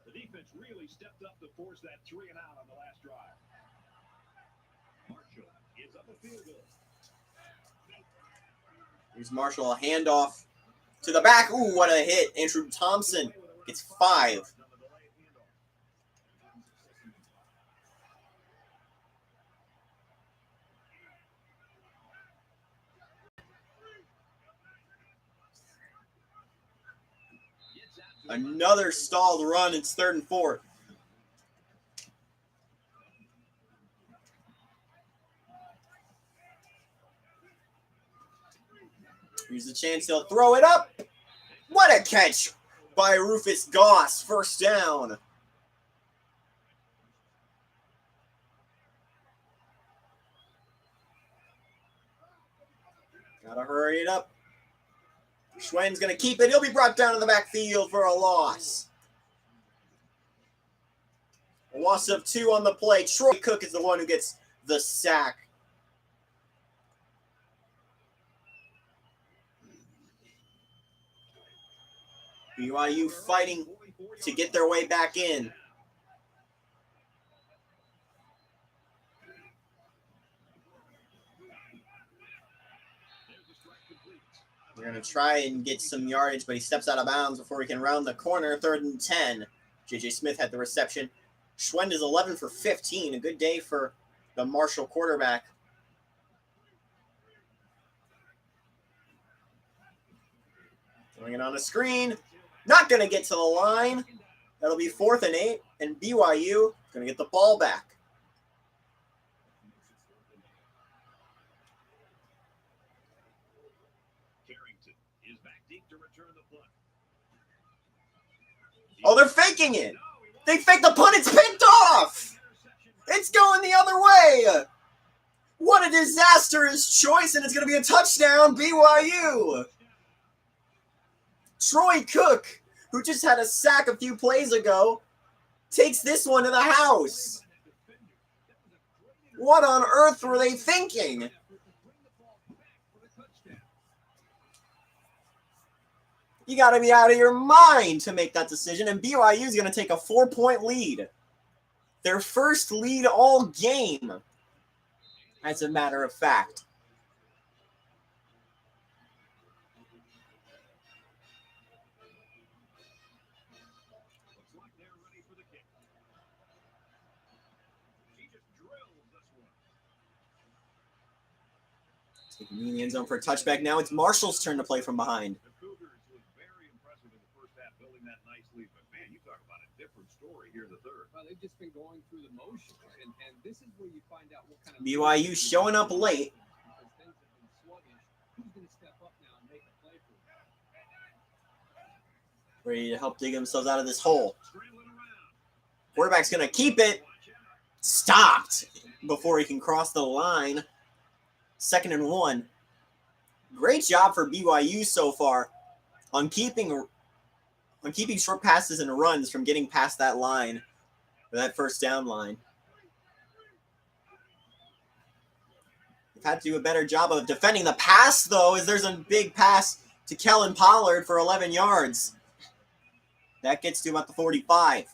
The defense really stepped up to force that 3 and out on the last drive. Marshall gives up a field goal. Here's Marshall, a handoff to the back. Ooh, what a hit. Andrew Thompson gets 5. Another stalled run. It's 3rd and 4. Here's a chance he'll throw it up. What a catch by Rufus Goss. 1st down. Gotta hurry it up. Schwenn's going to keep it. He'll be brought down to the backfield for a loss. A loss of 2 on the play. Troy Cook is the one who gets the sack. BYU fighting to get their way back in. We're going to try and get some yardage, but he steps out of bounds before he can round the corner. 3rd and 10. J.J. Smith had the reception. Schwend is 11 for 15. A good day for the Marshall quarterback. Throwing it on a screen. Not going to get to the line. That'll be 4th and 8. And BYU going to get the ball back. Carrington is back deep to return the punt. Oh, they're faking it. They faked the punt. It's picked off. It's going the other way. What a disastrous choice, and it's going to be a touchdown, BYU. Troy Cook, who just had a sack a few plays ago, takes this one to the house. What on earth were they thinking? You got to be out of your mind to make that decision, and BYU is going to take a 4-point lead. Their first lead all game, as a matter of fact. Looks like they're ready for the kick. He just drills this one. Taking me in the end zone for a touchback. Now it's Marshall's turn to play from behind. The Cougars look very impressive in the first half, building that nice lead. But man, you talk about a different story here in the third. Well, they've just been going through the motions, and this is where you find out what kind of BYU showing up late. because things have been sluggish. Who's going to step up now and make a play for them? Ready to help dig themselves out of this hole. Scrambling around. Quarterback's going to keep it. Stopped before he can cross the line. 2nd and 1. Great job for BYU so far on keeping short passes and runs from getting past that line, or that first down line. They've had to do a better job of defending the pass, though, as there's a big pass to Kellen Pollard for 11 yards. That gets to about the 45.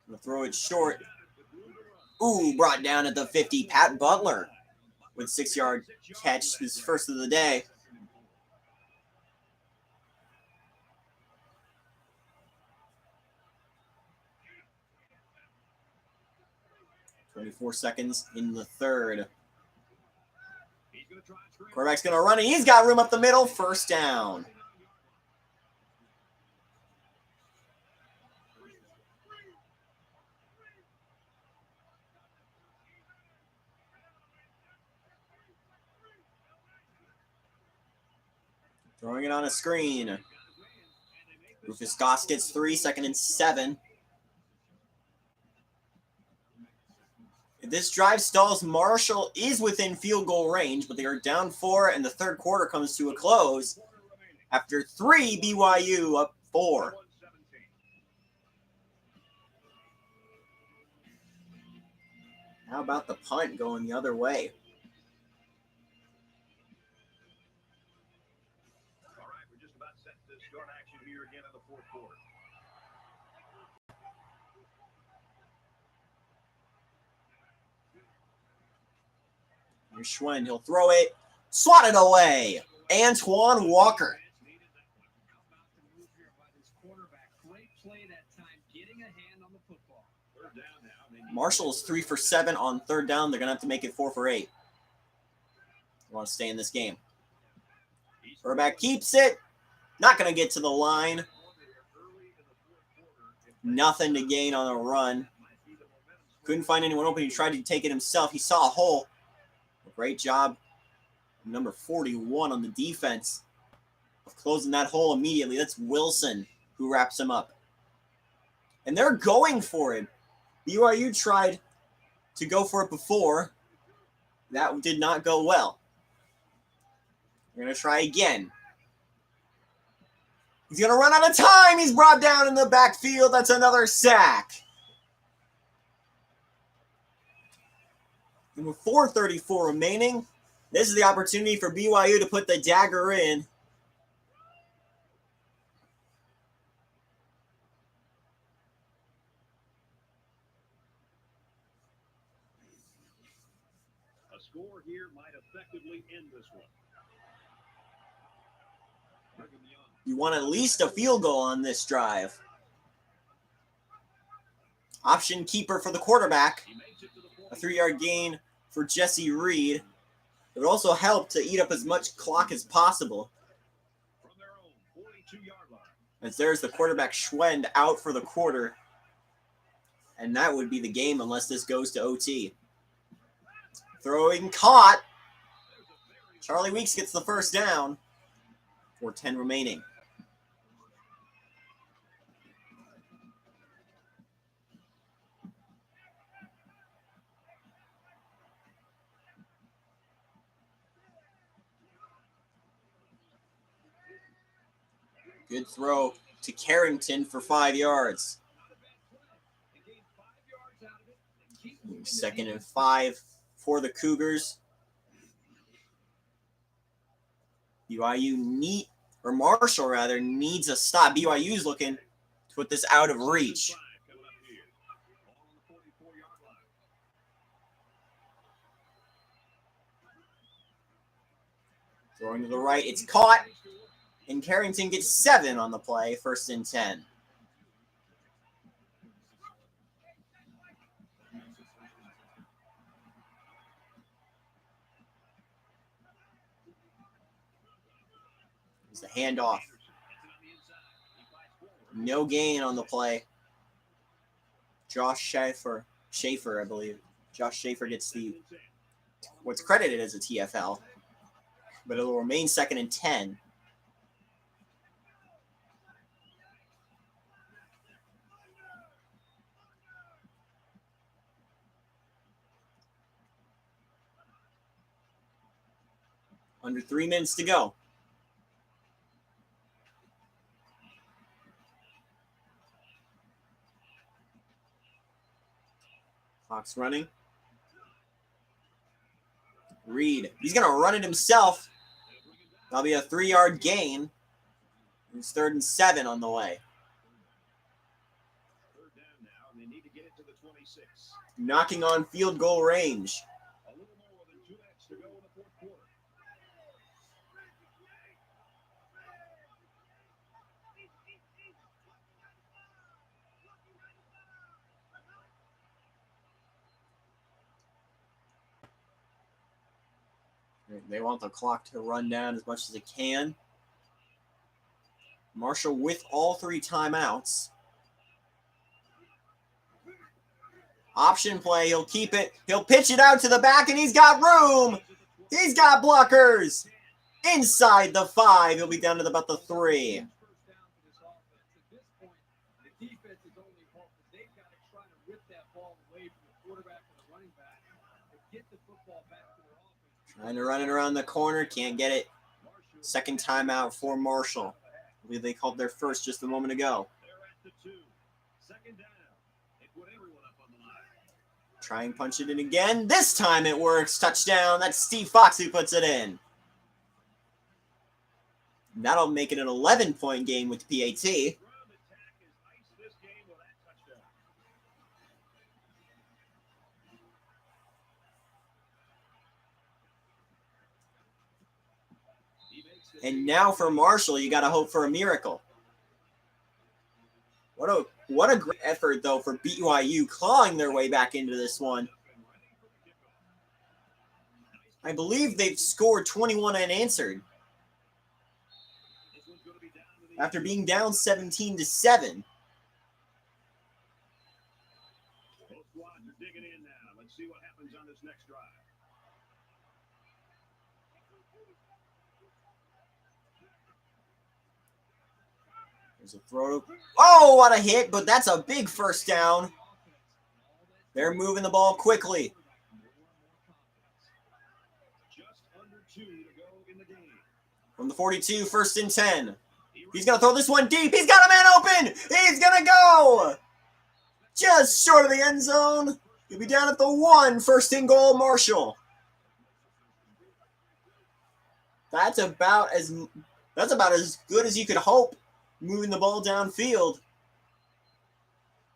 Gonna throw it short. Ooh, brought down at the 50. Pat Butler with 6-yard catch, his first of the day. .24 seconds in the third. He's going to try and scramble. Quarterback's going to run it. He's got room up the middle. First down. Throwing it on a screen. Rufus Goss gets 3, 2nd and 7. If this drive stalls, Marshall is within field goal range, but they are down 4, and the third quarter comes to a close. After 3, BYU up 4. How about the punt going the other way? All right, we're just about set to start action here again in the fourth quarter. Here's Schwen. He'll throw it. Swatted away. Antoine Walker. Great play that time, getting a hand on the football. Third down now. Marshall is 3 for 7 on third down. They're going to have to make it 4 for 8. They want to stay in this game. Quarterback keeps it. Not going to get to the line. Nothing to gain on a run. Couldn't find anyone open. He tried to take it himself. He saw a hole. Great job. Number 41 on the defense of closing that hole immediately. That's Wilson who wraps him up. And they're going for it. BYU tried to go for it before. That did not go well. They're going to try again. He's going to run out of time. He's brought down in the backfield. That's another sack. And with 4:34 remaining, this is the opportunity for BYU to put the dagger in. A score here might effectively end this one. Brigham Young. You want at least a field goal on this drive. Option keeper for the quarterback. He makes it to the A 3-yard gain for Jesse Reed. It would also help to eat up as much clock as possible. from their own 42-yard line. As there's the quarterback Schwend out for the quarter. And that would be the game unless this goes to OT. Throwing caught. Charlie Weeks gets the first down. 4:10 remaining. Good throw to Carrington for 5 yards. They gained 5 yards out of it. They keep moving the 2nd and defense. 5 for the Cougars. Marshall rather, needs a stop. BYU's looking to put this out of reach. Coming up here. Ball on the 44-yard line. Throwing to the right, it's caught. And Carrington gets 7 on the play, 1st and 10. It's the handoff. No gain on the play. Josh Schaefer, I believe. Josh Schaefer gets what's credited as a TFL, but it will remain 2nd and 10. Under 3 minutes to go. Clock's running. Reed. He's going to run it himself. That'll be a 3-yard gain. It's 3rd and 7 on the way. Third down now, and they need to get it to the 26. Knocking on field goal range. A little more than 2 minutes to go in the fourth quarter. They want the clock to run down as much as it can. Marshall with all 3 timeouts. Option play. He'll keep it. He'll pitch it out to the back, and he's got room. He's got blockers. Inside the 5. He'll be down to about the 3. First down for this offense. At this point, the defense is only hope that they've got to try to rip that ball away from the quarterback and the running back and get the football back to their offense. Trying to run it around the corner. Can't get it. 2nd timeout for Marshall. I believe they called their first just a moment ago. They're at the 2. 2nd down. They put everyone up on the line. Try and punch it in again. This time it works. Touchdown. That's Steve Fox who puts it in. And that'll make it an 11-point game with PAT. Ground attack has iced this game with that touchdown. He makes the And now for Marshall, you got to hope for a miracle. What a great effort, though, for BYU clawing their way back into this one. I believe they've scored 21 unanswered This one's going to be down to the after being down 17-7. Both squads are digging in now. Let's see what happens on this next drive. There's a throw. Oh, what a hit, but that's a big first down. They're moving the ball quickly. Just under 2 to go in the game. From the 42, 1st and 10. He's going to throw this one deep. He's got a man open. He's going to go. Just short of the end zone. He'll be down at the 1, 1st and goal, Marshall. That's about as good as you could hope, moving the ball downfield.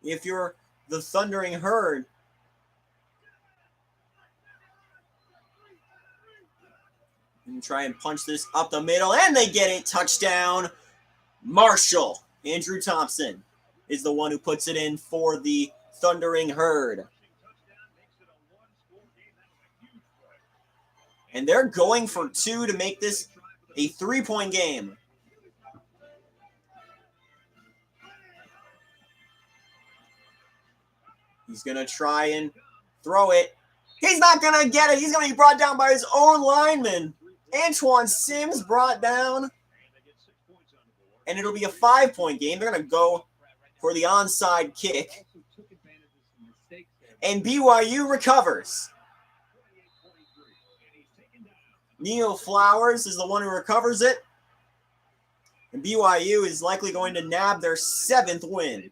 If you're the Thundering Herd. And try and punch this up the middle, and they get it. Touchdown, Marshall. Andrew Thompson is the one who puts it in for the Thundering Herd. And they're going for 2 to make this a 3-point game. He's going to try and throw it. He's not going to get it. He's going to be brought down by his own lineman. Antoine Sims brought down. And it'll be a 5-point game. They're going to go for the onside kick. And BYU recovers. Neil Flowers is the one who recovers it. And BYU is likely going to nab their 7th win.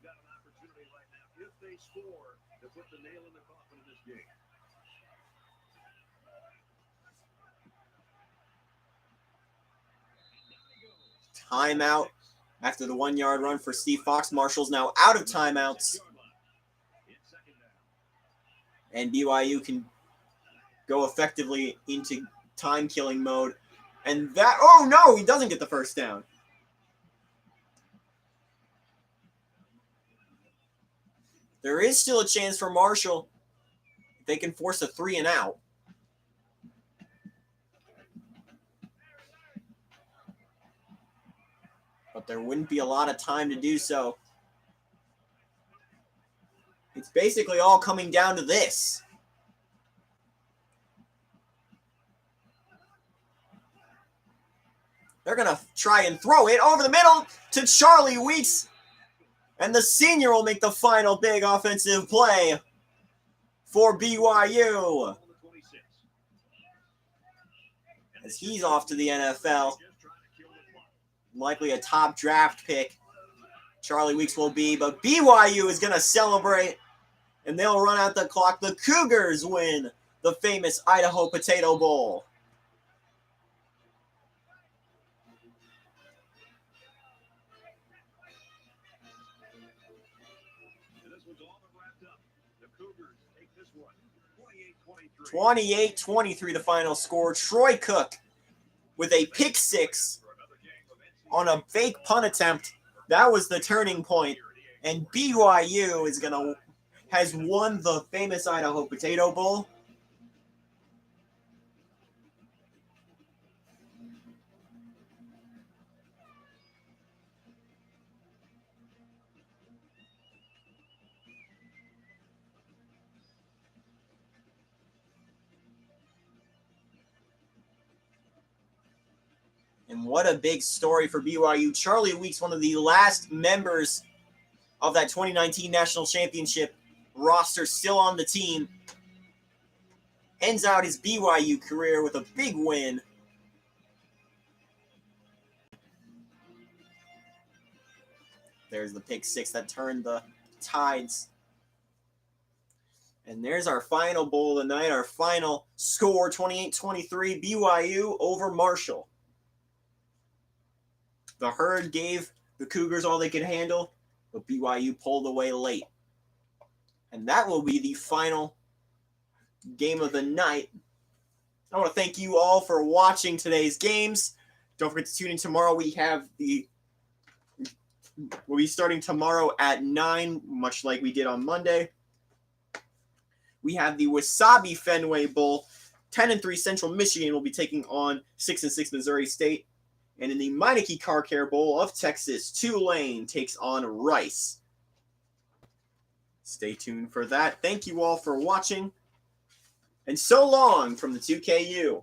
Timeout after the 1-yard run for Steve Fox. Marshall's now out of timeouts. And BYU can go effectively into time-killing mode. And that, oh no, he doesn't get the first down. There is still a chance for Marshall. They can force a 3-and-out. But there wouldn't be a lot of time to do so. It's basically all coming down to this. They're going to try and throw it over the middle to Charlie Weeks. And the senior will make the final big offensive play for BYU. As he's off to the NFL. Likely a top draft pick. Charlie Weeks will be, but BYU is going to celebrate. And they'll run out the clock. The Cougars win the famous Idaho Potato Bowl. This one's all but wrapped up. The Cougars take this one 28-23. 28-23 the final score. Troy Cook with a pick six on a fake punt attempt. That was the turning point. And BYU has won the famous Idaho Potato Bowl. And what a big story for BYU. Charlie Weeks, one of the last members of that 2019 National Championship roster, still on the team, ends out his BYU career with a big win. There's the pick six that turned the tides. And there's our final bowl of the night, our final score, 28-23, BYU over Marshall. The Herd gave the Cougars all they could handle, but BYU pulled away late. And that will be the final game of the night. I want to thank you all for watching today's games. Don't forget to tune in tomorrow. We'll be starting tomorrow at 9, much like we did on Monday. We have the Wasabi Fenway Bowl. 10-3 Central Michigan will be taking on 6-6 Missouri State. And in the Meineke Car Care Bowl of Texas, Tulane takes on Rice. Stay tuned for that. Thank you all for watching. And so long from the 2KU.